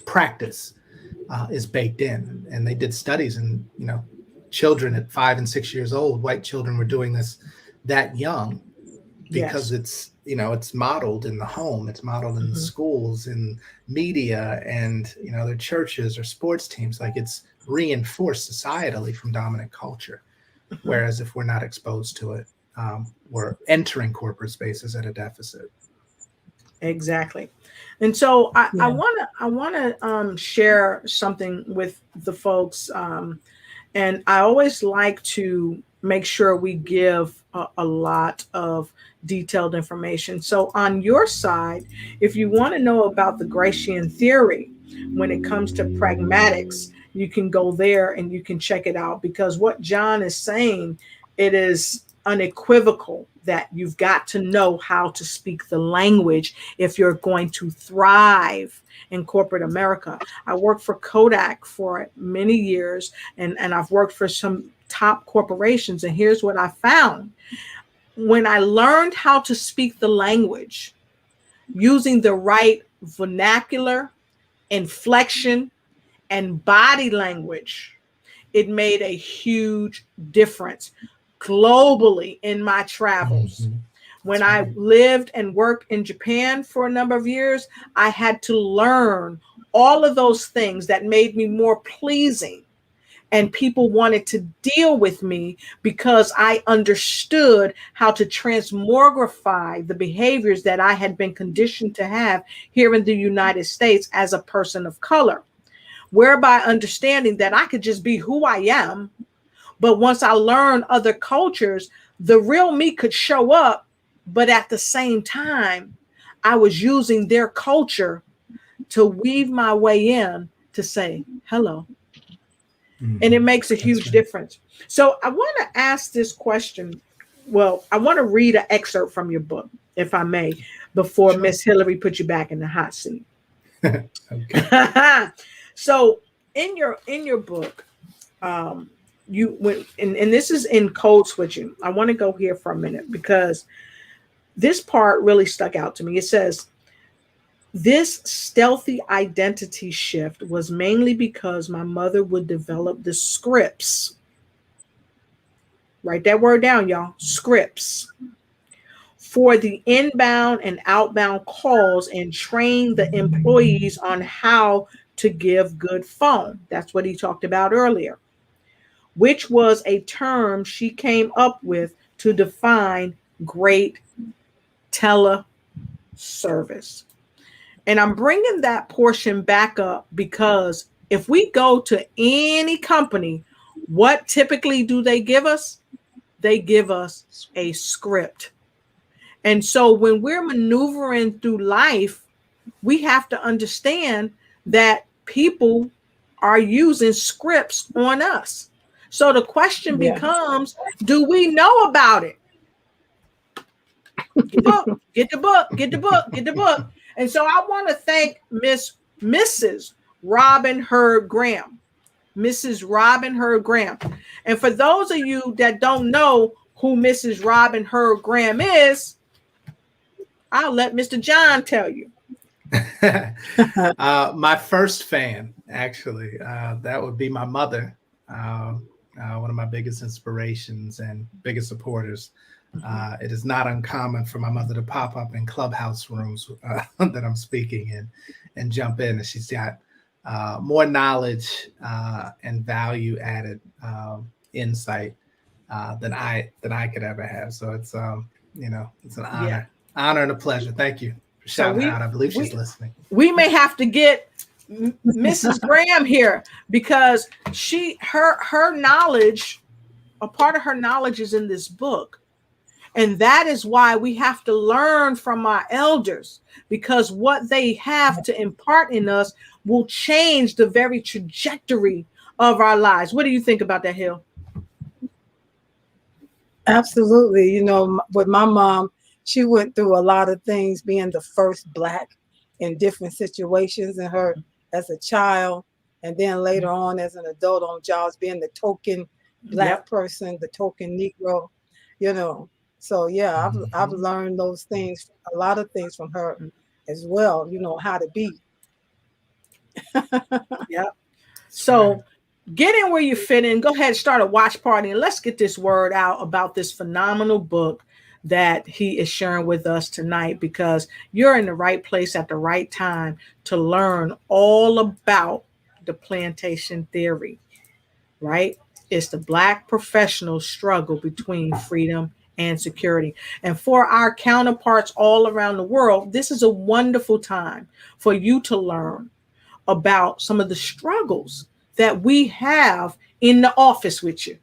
practice is baked in. And they did studies, and children at 5 and 6 years old, white children were doing this that young because it's modeled in the home, it's modeled in the schools, in media, and their churches or sports teams. Like, it's reinforced societally from dominant culture. Whereas if we're not exposed to it, we're entering corporate spaces at a deficit. Exactly. And so I want to share something with the folks. And I always like to make sure we give a lot of detailed information. So on your side, if you want to know about the Gracian theory, when it comes to pragmatics, you can go there and you can check it out, because what John is saying, it is unequivocal that you've got to know how to speak the language if you're going to thrive in corporate America. I worked for Kodak for many years, and I've worked for some top corporations. And here's what I found. When I learned how to speak the language using the right vernacular, inflection, and body language, it made a huge difference globally in my travels. When I lived and worked in Japan for a number of years, I had to learn all of those things that made me more pleasing. And people wanted to deal with me because I understood how to transmogrify the behaviors that I had been conditioned to have here in the United States as a person of color, whereby understanding that I could just be who I am. But once I learned other cultures, the real me could show up. But at the same time, I was using their culture to weave my way in to say hello. And it makes a huge difference. So I want to ask this question. Well, I want to read an excerpt from your book, if I may, before Miss Hillary put you back in the hot seat. So in your book, you went, and this is in code switching. I want to go here for a minute because this part really stuck out to me. It says, this stealthy identity shift was mainly because my mother would develop the scripts. Write that word down, y'all. Scripts. For the inbound and outbound calls, and train the employees on how to give good phone. That's what he talked about earlier, which was a term she came up with to define great teleservice. And I'm bringing that portion back up because if we go to any company, what typically do they give us? They give us a script. And so when we're maneuvering through life, we have to understand that people are using scripts on us. So the question becomes, do we know about it? Get the book, get the book, get the book, get the book. And so I want to thank Mrs. Robin Hurd Graham. Mrs. Robin Hurd Graham. And for those of you that don't know who Mrs. Robin Hurd Graham is, I'll let Mr. John tell you. My first fan, actually, that would be my mother, one of my biggest inspirations and biggest supporters. It is not uncommon for my mother to pop up in clubhouse rooms that I'm speaking in and jump in, and she's got more knowledge and value added insight than I could ever have. So it's it's an honor and a pleasure. Thank you for shouting out. I believe she's listening. We may have to get Mrs. Graham here because her knowledge, a part of her knowledge is in this book. And that is why we have to learn from our elders, because what they have to impart in us will change the very trajectory of our lives. What do you think about that, Hill? Absolutely. You know, with my mom, she went through a lot of things, being the first Black in different situations, and her as a child, and then later on as an adult on jobs, being the token Black person, the token Negro, you know. So yeah, I've learned those things, a lot of things from her as well, you know, how to be. So get in where you fit in. Go ahead and start a watch party, and let's get this word out about this phenomenal book that he is sharing with us tonight, because you're in the right place at the right time to learn all about the plantation theory, right? It's the Black professional struggle between freedom and security. And for our counterparts all around the world, this is a wonderful time for you to learn about some of the struggles that we have in the office with you,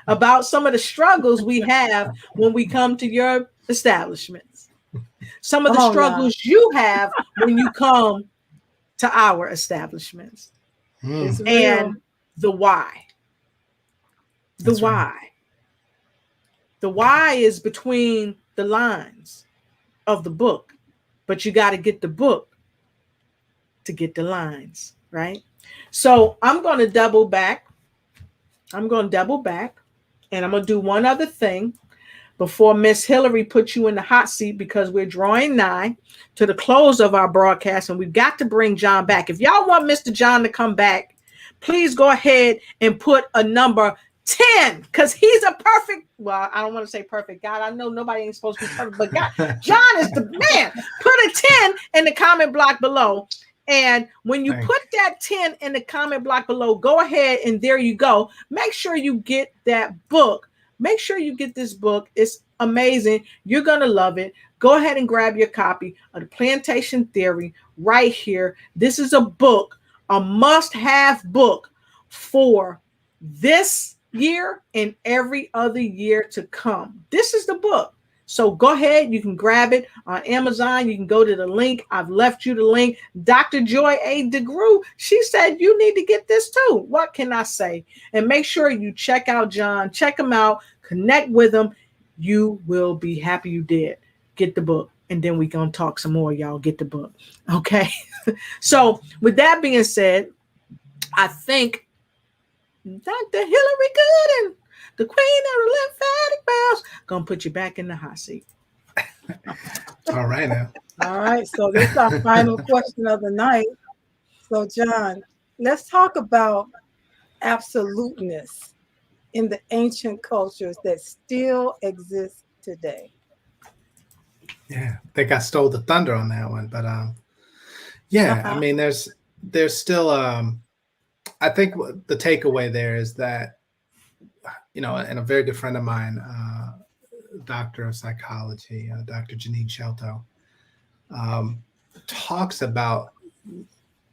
about some of the struggles we have when we come to your establishments, some of the struggles you have when you come to our establishments, and the why. The why. The why is between the lines of the book, but you got to get the book to get the lines, right? So I'm going to double back. And I'm going to do one other thing before Miss Hillary puts you in the hot seat, because we're drawing nigh to the close of our broadcast, and we've got to bring John back. If y'all want Mr. John to come back, please go ahead and put a number 10, because he's a perfect, well, I don't want to say perfect God. I know nobody ain't supposed to be perfect, but God, John is the man. Put a 10 in the comment block below. And when you put that 10 in the comment block below, go ahead and there you go. Make sure you get that book. Make sure you get this book. It's amazing. You're going to love it. Go ahead and grab your copy of the Plantation Theory right here. This is a book, a must-have book for this year and every other year to come. This is the book. So go ahead. You can grab it on Amazon. You can go to the link. I've left you the link. Dr. Joy A. DeGrew, she said you need to get this too. What can I say? And make sure you check out John. Check him out. Connect with him. You will be happy you did. Get the book. And then we're going to talk some more, y'all. Get the book. Okay. So with that being said, I think Dr. Hillary Gooden, the queen of the lymphatic valves, gonna put you back in the hot seat. All right now. All right, so this is our final question of the night. So John, let's talk about absoluteness in the ancient cultures that still exist today. Yeah, I think I stole the thunder on that one, but I mean, there's there's still, I think the takeaway there is that, and a very good friend of mine, doctor of psychology, Dr. Janine Shelto, talks about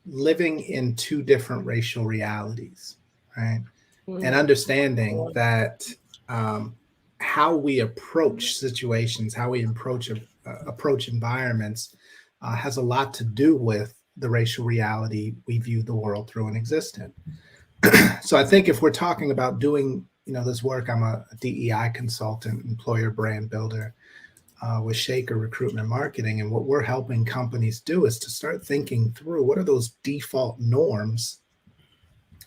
living in two different racial realities, right? And understanding that how we approach situations, how we approach environments has a lot to do with the racial reality we view the world through and exist in. So I think if we're talking about doing, this work, I'm a DEI consultant, employer brand builder with Shaker Recruitment Marketing. And what we're helping companies do is to start thinking through what are those default norms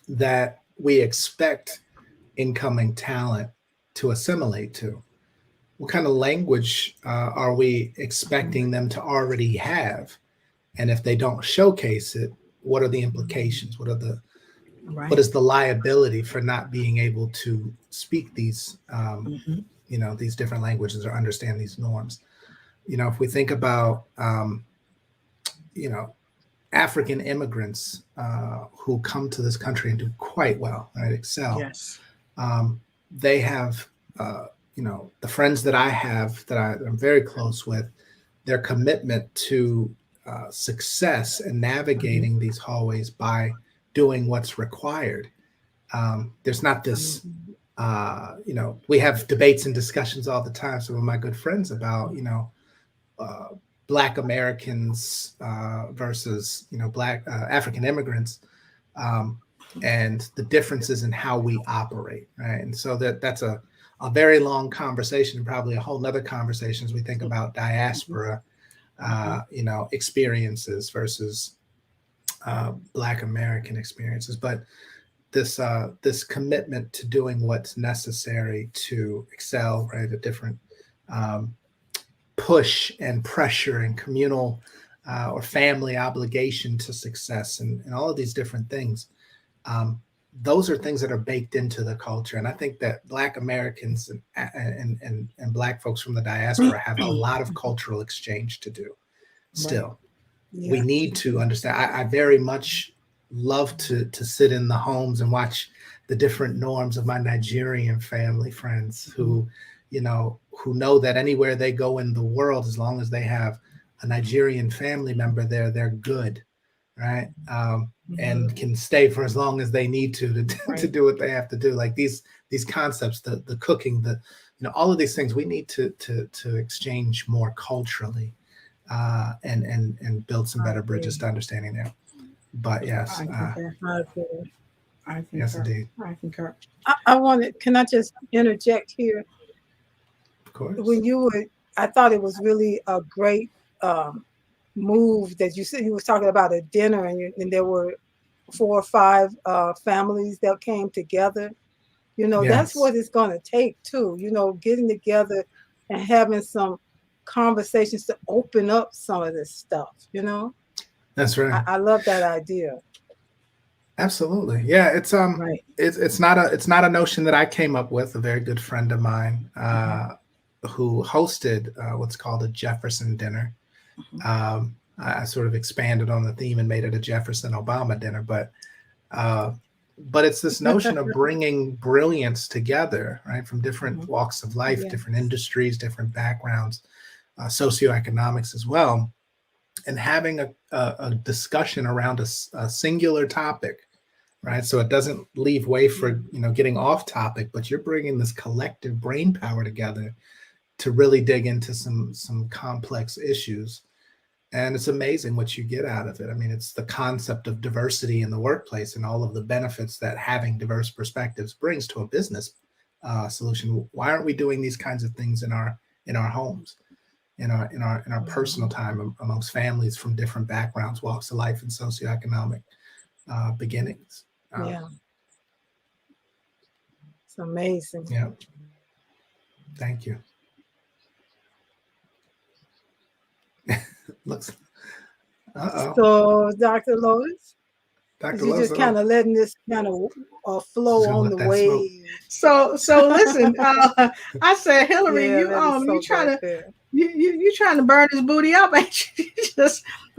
that we expect incoming talent to assimilate to. What kind of language are we expecting them to already have? And if they don't showcase it, what are the implications? What is the liability for not being able to speak these, these different languages or understand these norms? If we think about, African immigrants who come to this country and do quite well, right, excel. Yes. They have, the friends that I have that I'm very close with, their commitment to success and navigating these hallways by doing what's required. There's not this, we have debates and discussions all the time. Some of my good friends about, Black Americans versus, Black African immigrants, and the differences in how we operate, right? And so that's a very long conversation, probably a whole nother conversation as we think about diaspora, experiences versus Black American experiences. But this commitment to doing what's necessary to excel, right? A different push and pressure and communal or family obligation to success and all of these different things. Those are things that are baked into the culture. And I think that Black Americans and Black folks from the diaspora have a lot of cultural exchange to do still. Right. Yeah. We need to understand. I very much love to sit in the homes and watch the different norms of my Nigerian family friends who know that anywhere they go in the world, as long as they have a Nigerian family member there, they're good, right? And can stay for as long as they need to do what they have to do. Like these concepts, the cooking, all of these things, we need to exchange more culturally and build some better bridges to understanding there. But yes, yes, indeed. I concur. Can I just interject here? Of course. I thought it was really a great move that you said. You was talking about a dinner and there were 4 or 5 families that came together. Yes. That's what it's going to take too. Getting together and having some conversations to open up some of this stuff. That's right. I love that idea. Absolutely. Yeah, it's right. It's not a notion that I came up with. A very good friend of mine who hosted what's called a Jefferson dinner. I sort of expanded on the theme and made it a Jefferson Obama dinner, but it's this notion of bringing brilliance together, right, from different walks of life, different industries, different backgrounds, socioeconomics as well, and having a discussion around a singular topic, right? So it doesn't leave way for getting off topic, but you're bringing this collective brain power together to really dig into some complex issues. And it's amazing what you get out of it. I mean, it's the concept of diversity in the workplace and all of the benefits that having diverse perspectives brings to a business solution. Why aren't we doing these kinds of things in our homes, in our personal time amongst families from different backgrounds, walks of life, and socioeconomic beginnings? It's amazing. Yeah. Thank you. Looks. So, Dr. Lotus, you just kind of letting this kind of flow on the wave. So listen. I said, Hillary, you trying to burn his booty up, ain't you?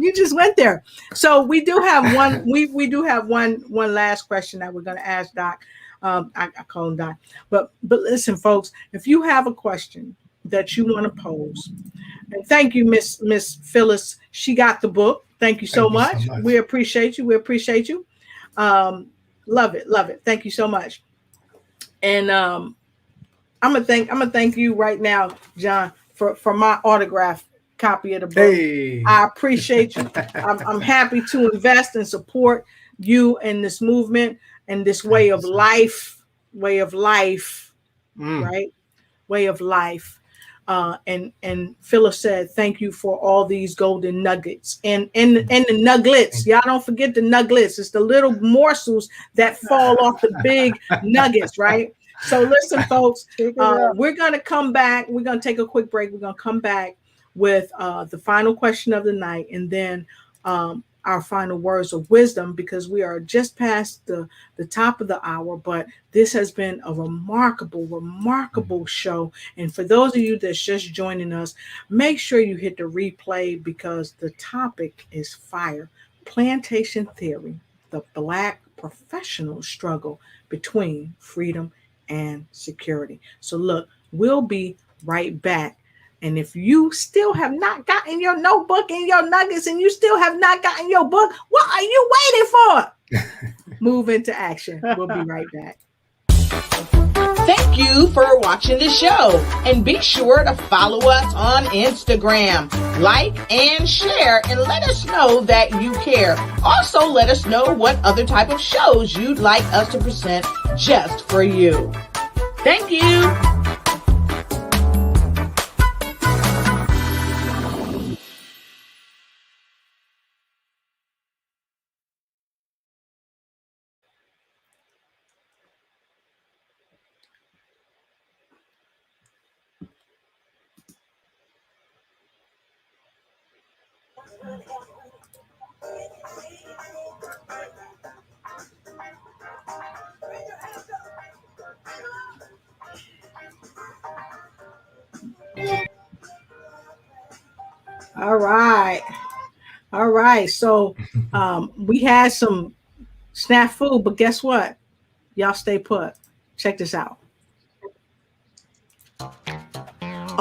You just went there. So we do have one. We do have one last question that we're going to ask Doc. I call him Doc. But listen, folks, if you have a question that you want to pose, and thank you, Miss Phyllis. She got the book. Thank you so much. We appreciate you. We appreciate you. Love it. Love it. Thank you so much. And I'm gonna thank you right now, John, for my autograph copy of the book. Hey. I appreciate you. I'm happy to invest and support you in this movement and this way of life, right? Way of life. And Phyllis said, thank you for all these golden nuggets and the nuggets. Y'all don't forget the nuggets. It's the little morsels that fall off the big nuggets, right? So listen, folks, we're going to come back. We're going to take a quick break. We're going to come back with the final question of the night, and then our final words of wisdom, because we are just past the top of the hour. But this has been a remarkable show. And for those of you that's just joining us, make sure you hit the replay, because the topic is fire. Plantation theory, the Black professional struggle between freedom and security. So look, we'll be right back. And if you still have not gotten your notebook and your nuggets, and you still have not gotten your book, what are you waiting for? Move into action. We'll be right back. Thank you for watching the show, and be sure to follow us on Instagram. Like and share, and let us know that you care. Also, let us know what other type of shows you'd like us to present just for you. Thank you. All right. So we had some snafu, but guess what? Y'all stay put. Check this out.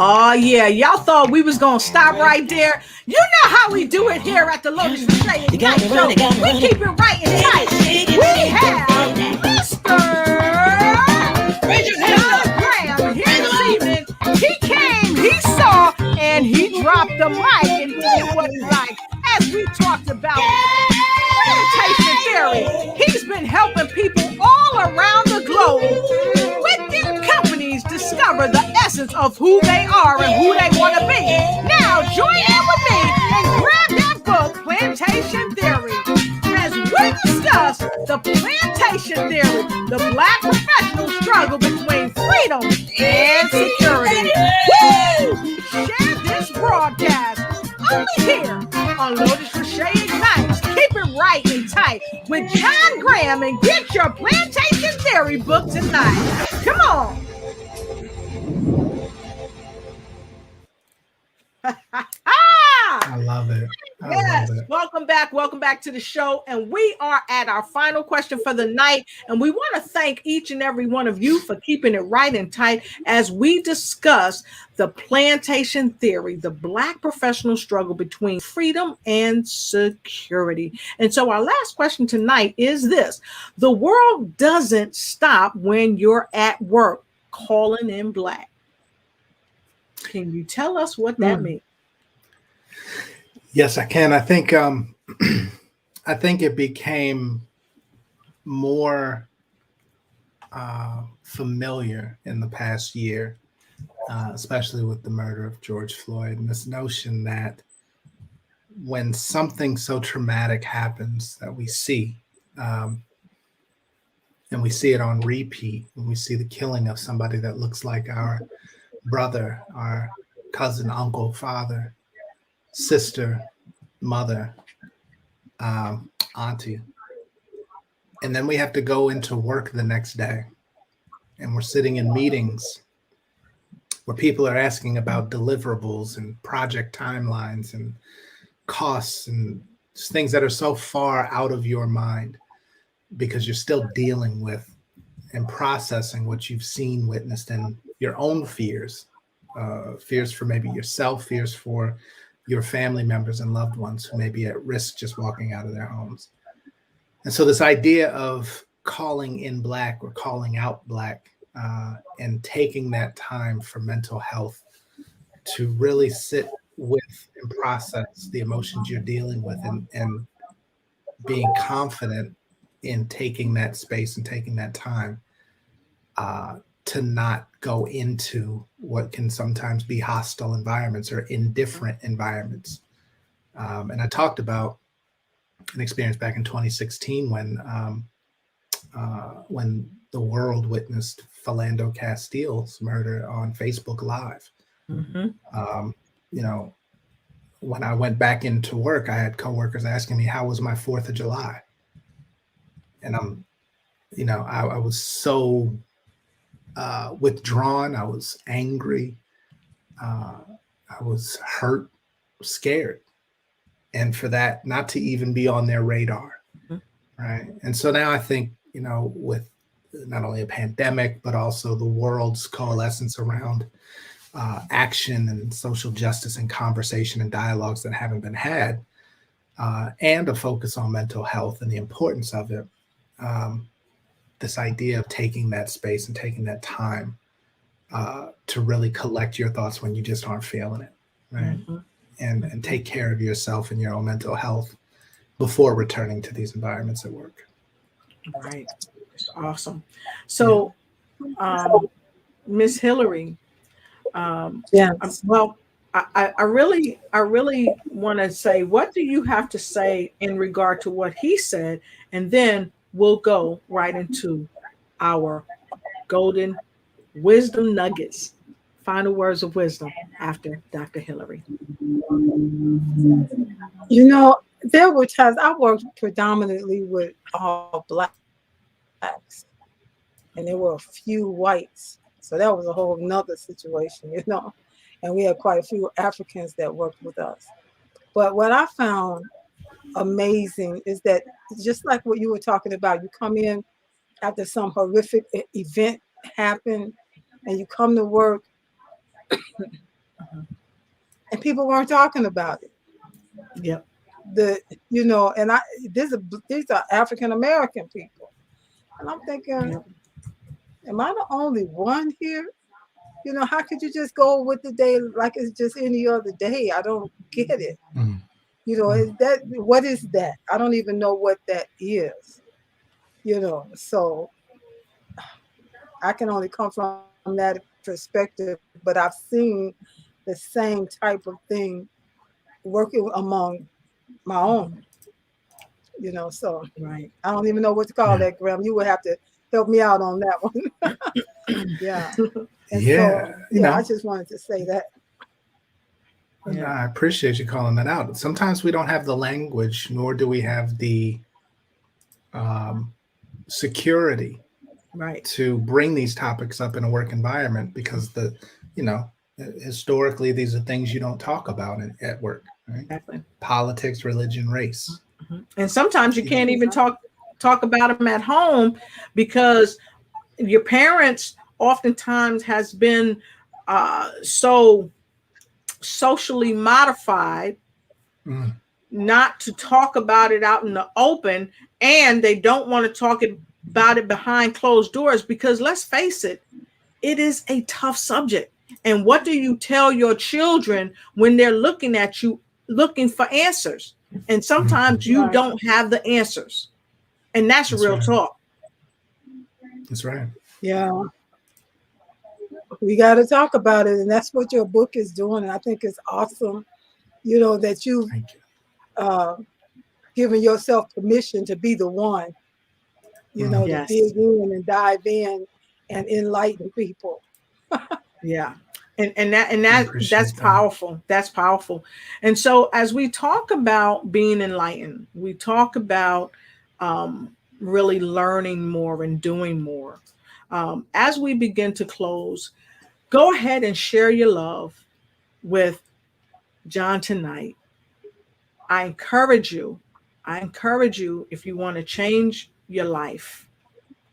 Oh yeah, y'all thought we was gonna stop right there. You know how we do it here at the Lotus Shade Ignite Show. We keep it right and tight. We have Mr. John Graham here this evening. He came, he saw, and he dropped the mic and did what he liked as we talked about plantation theory. He's been helping people all around the globe with their companies discover the essence of who they are and who they want to be. Now join in with me and grab that book, Plantation Theory, as we discuss the plantation theory, the Black professional struggle between freedom and security. Woo! Share this broadcast only here on Lotus Shade Ignites. Keep it right and tight with John Graham, and get your Plantation Theory book tonight. Come on. I love it. Yes, welcome back to the show. And we are at our final question for the night. And we want to thank each and every one of you for keeping it right and tight as we discuss the plantation theory, the Black professional struggle between freedom and security. And so our last question tonight is this: the world doesn't stop when you're at work calling in black. Can you tell us what that means? Yes, I can. I think it became more familiar in the past year, especially with the murder of George Floyd, and this notion that when something so traumatic happens that we see, and we see it on repeat, when we see the killing of somebody that looks like our brother, our cousin, uncle, father, sister, mother, auntie. And then we have to go into work the next day, and we're sitting in meetings where people are asking about deliverables and project timelines and costs and things that are so far out of your mind because you're still dealing with and processing what you've seen, witnessed, and your own fears, fears for maybe yourself, fears for your family members and loved ones who may be at risk just walking out of their homes. And so this idea of calling in Black or calling out Black and taking that time for mental health to really sit with and process the emotions you're dealing with and being confident in taking that space and taking that time to not go into what can sometimes be hostile environments or indifferent environments. And I talked about an experience back in 2016 when the world witnessed Philando Castile's murder on Facebook Live. You know, when I went back into work, I had coworkers asking me, how was my 4th of July? And I was so withdrawn. I was angry. I was hurt, scared. And for that not to even be on their radar. Right. And so now I think, with not only a pandemic, but also the world's coalescence around action and social justice and conversation and dialogues that haven't been had, and a focus on mental health and the importance of it. This idea of taking that space and taking that time to really collect your thoughts when you just aren't feeling it, right? And take care of yourself and your own mental health before returning to these environments at work. Right. That's awesome. So, Miss Hillary, Yes. well, I really want to say, what do you have to say in regard to what he said? And then we'll go right into our golden wisdom nuggets, final words of wisdom after Dr. Hillary. There were times I worked predominantly with all Blacks, and there were a few whites. So that was a whole nother situation, and we had quite a few Africans that worked with us. But what I found amazing is that just like what you were talking about, you come in after some horrific event happened and you come to work and people weren't talking about it. Yep. These are African American people. And I'm thinking, am I the only one here? How could you just go with the day like it's just any other day? I don't get it. What is that? I don't even know what that is. So I can only come from that perspective, but I've seen the same type of thing working among my own. So Right. I don't even know what to call that, Graham. You would have to help me out on that one. Yeah. And I just wanted to say that. Yeah. I appreciate you calling that out. Sometimes we don't have the language, nor do we have the security, right, to bring these topics up in a work environment, because historically these are things you don't talk about at work. Right? Exactly. Politics, religion, race. And sometimes you can't even talk about them at home because your parents oftentimes has been so socially modified not to talk about it out in the open, and they don't want to talk about it behind closed doors because, let's face it, it is a tough subject. And what do you tell your children when they're looking at you looking for answers? And sometimes you don't have the answers. And that's real talk. That's right. Yeah. We got to talk about it. And that's what your book is doing. And I think it's awesome, that you've given yourself permission to be the one, to dig in and dive in and enlighten people. Yeah. And that's powerful. That's powerful. And so as we talk about being enlightened, we talk about really learning more and doing more. As we begin to close, go ahead and share your love with John tonight. I encourage you, if you want to change your life,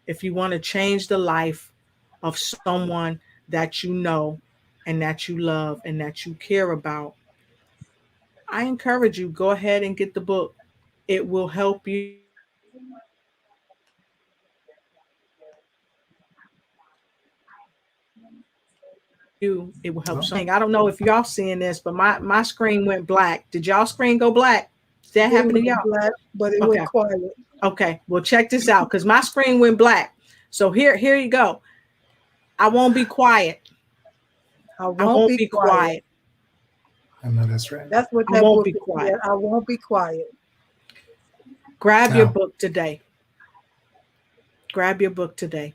if you want to change the life of someone that you know and that you love and that you care about, I encourage you, go ahead and get the book. It will help you. It will help something. I don't know if y'all seeing this, but my screen went black. Did y'all screen go black? Did that happen to y'all? Black, but it Okay. went quiet. Okay, well, check this out, because my screen went black. So here you go. I won't be quiet. I won't be quiet. I know that's right. That's what that book is. Quiet. I won't be quiet. Grab your book today. Grab your book today,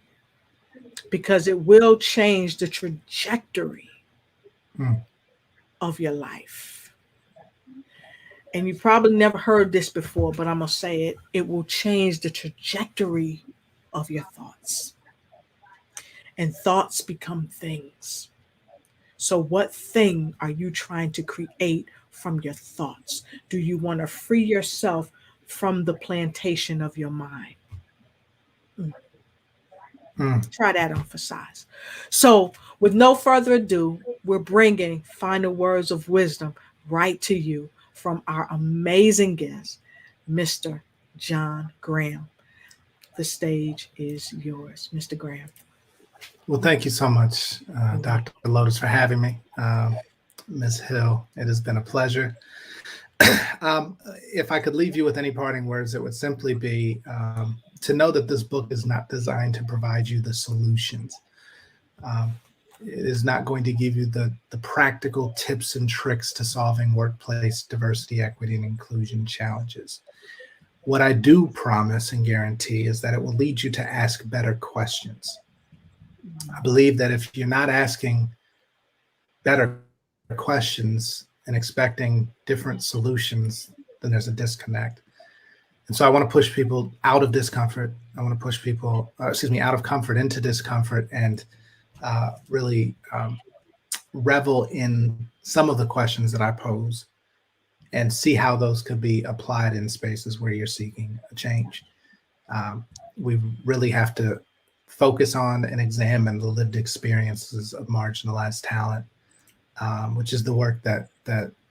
because it will change the trajectory of your life. And you probably never heard this before, but I'm going to say it. It will change the trajectory of your thoughts. And thoughts become things. So what thing are you trying to create from your thoughts? Do you want to free yourself from the plantation of your mind? Try that on for size. So with no further ado, we're bringing final words of wisdom right to you from our amazing guest, Mr. John Graham. The stage is yours, Mr. Graham. Well, thank you so much, Dr. Lotus, for having me. Ms. Hill, it has been a pleasure. If I could leave you with any parting words, it would simply be to know that this book is not designed to provide you the solutions. It is not going to give you the practical tips and tricks to solving workplace diversity, equity, and inclusion challenges. What I do promise and guarantee is that it will lead you to ask better questions. I believe that if you're not asking better questions and expecting different solutions, then there's a disconnect. And so I want to push people out of discomfort. I want to push people, out of comfort into discomfort, and really revel in some of the questions that I pose and see how those could be applied in spaces where you're seeking a change. We really have to focus on and examine the lived experiences of marginalized talent, which is the work that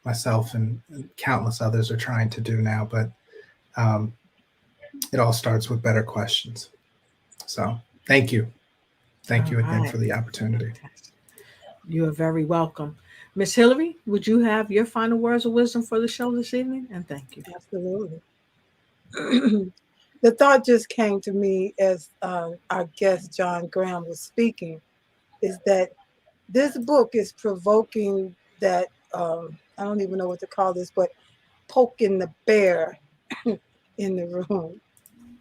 myself and countless others are trying to do now. But it all starts with better questions. So thank you. Thank you again for the opportunity. You are very welcome. Miss Hillary, would you have your final words of wisdom for the show this evening? And thank you. Absolutely. The thought just came to me as our guest John Graham was speaking, is that this book is provoking that, I don't even know what to call this, but poking the bear in the room.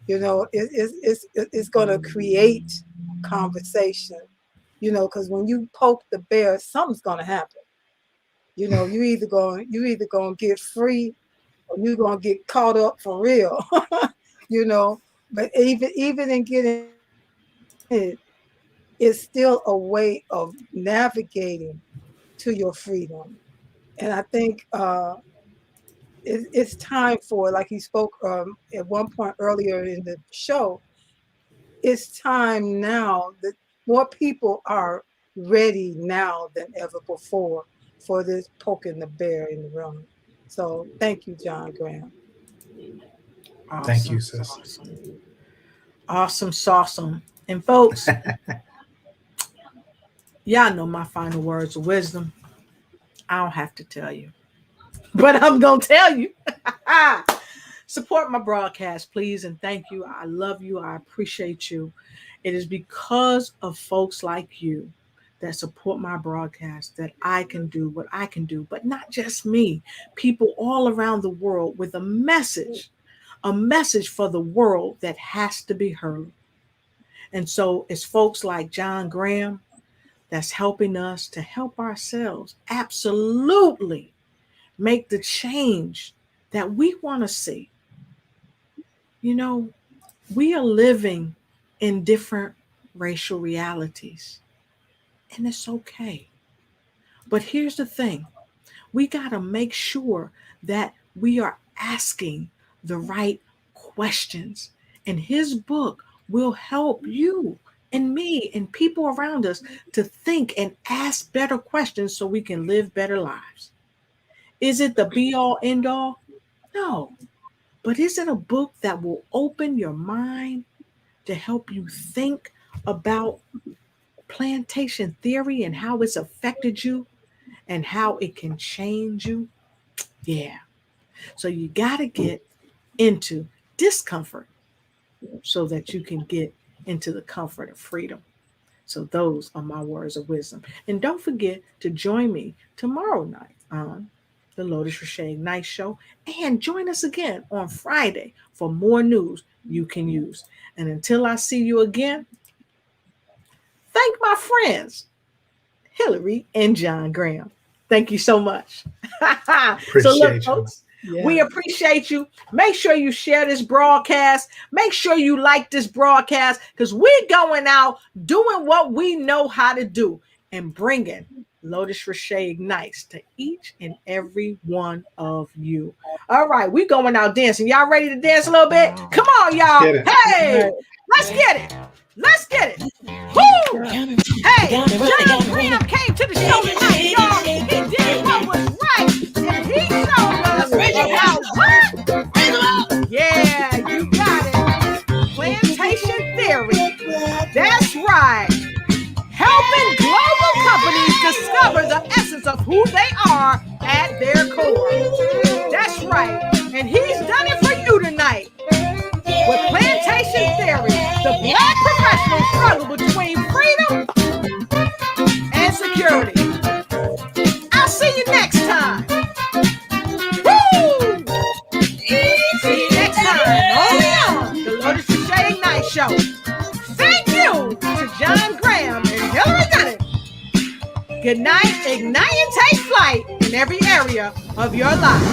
You know, it's going to create conversation, you know, because when you poke the bear, something's going to happen. You know, you either going to get free or you're going to get caught up for real, you know. But even in getting it, it's still a way of navigating to your freedom. And I think it's time for, like he spoke at one point earlier in the show, it's time now that more people are ready now than ever before for this poking the bear in the room. So thank you, John Graham. Awesome. Thank you, sis. Awesome. And folks, y'all know my final words of wisdom. I don't have to tell you, but I'm going to tell you. Support my broadcast, please, and thank you. I love you. I appreciate you. It is because of folks like you that support my broadcast that I can do what I can do, but not just me. People all around the world with a message for the world that has to be heard. And so it's folks like John Graham that's helping us to help ourselves absolutely make the change that we want to see. You know, we are living in different racial realities, and it's okay. But here's the thing. We got to make sure that we are asking the right questions. And his book will help you and me and people around us to think and ask better questions so we can live better lives. Is it the be all end all? No. But is it a book that will open your mind to help you think about plantation theory and how it's affected you and how it can change you? Yeah. So you got to get into discomfort so that you can get into the comfort of freedom. So those are my words of wisdom. And don't forget to join me tomorrow night on the Lotus Richey Ignite Show. And join us again on Friday for more news you can use. And until I see you again, thank my friends, Hillary and John Graham. Thank you so much. So look, folks, we appreciate you. Make sure you share this broadcast. Make sure you like this broadcast because we're going out doing what we know how to do and bringing Lotus Richey Ignites to each and every one of you. All right, we're going out dancing. Y'all ready to dance a little bit? Come on, y'all. Hey, let's get it. Let's get it. Woo! Hey, John Graham came to the show tonight, y'all. He did what was right, and he showed us about what? Yeah, you got it. Plantation theory. That's right. Helping global companies discover the essence of who they are at their core. That's right. And he's done it for you tonight. With plantation theory, the black professional struggle between freedom and security. I'll see you next time. Woo! See you next time. Only on the Lotus Richey Ignite Show. Thank you to John Graham and Hillary Gunning. Good night, ignite and take flight in every area of your life.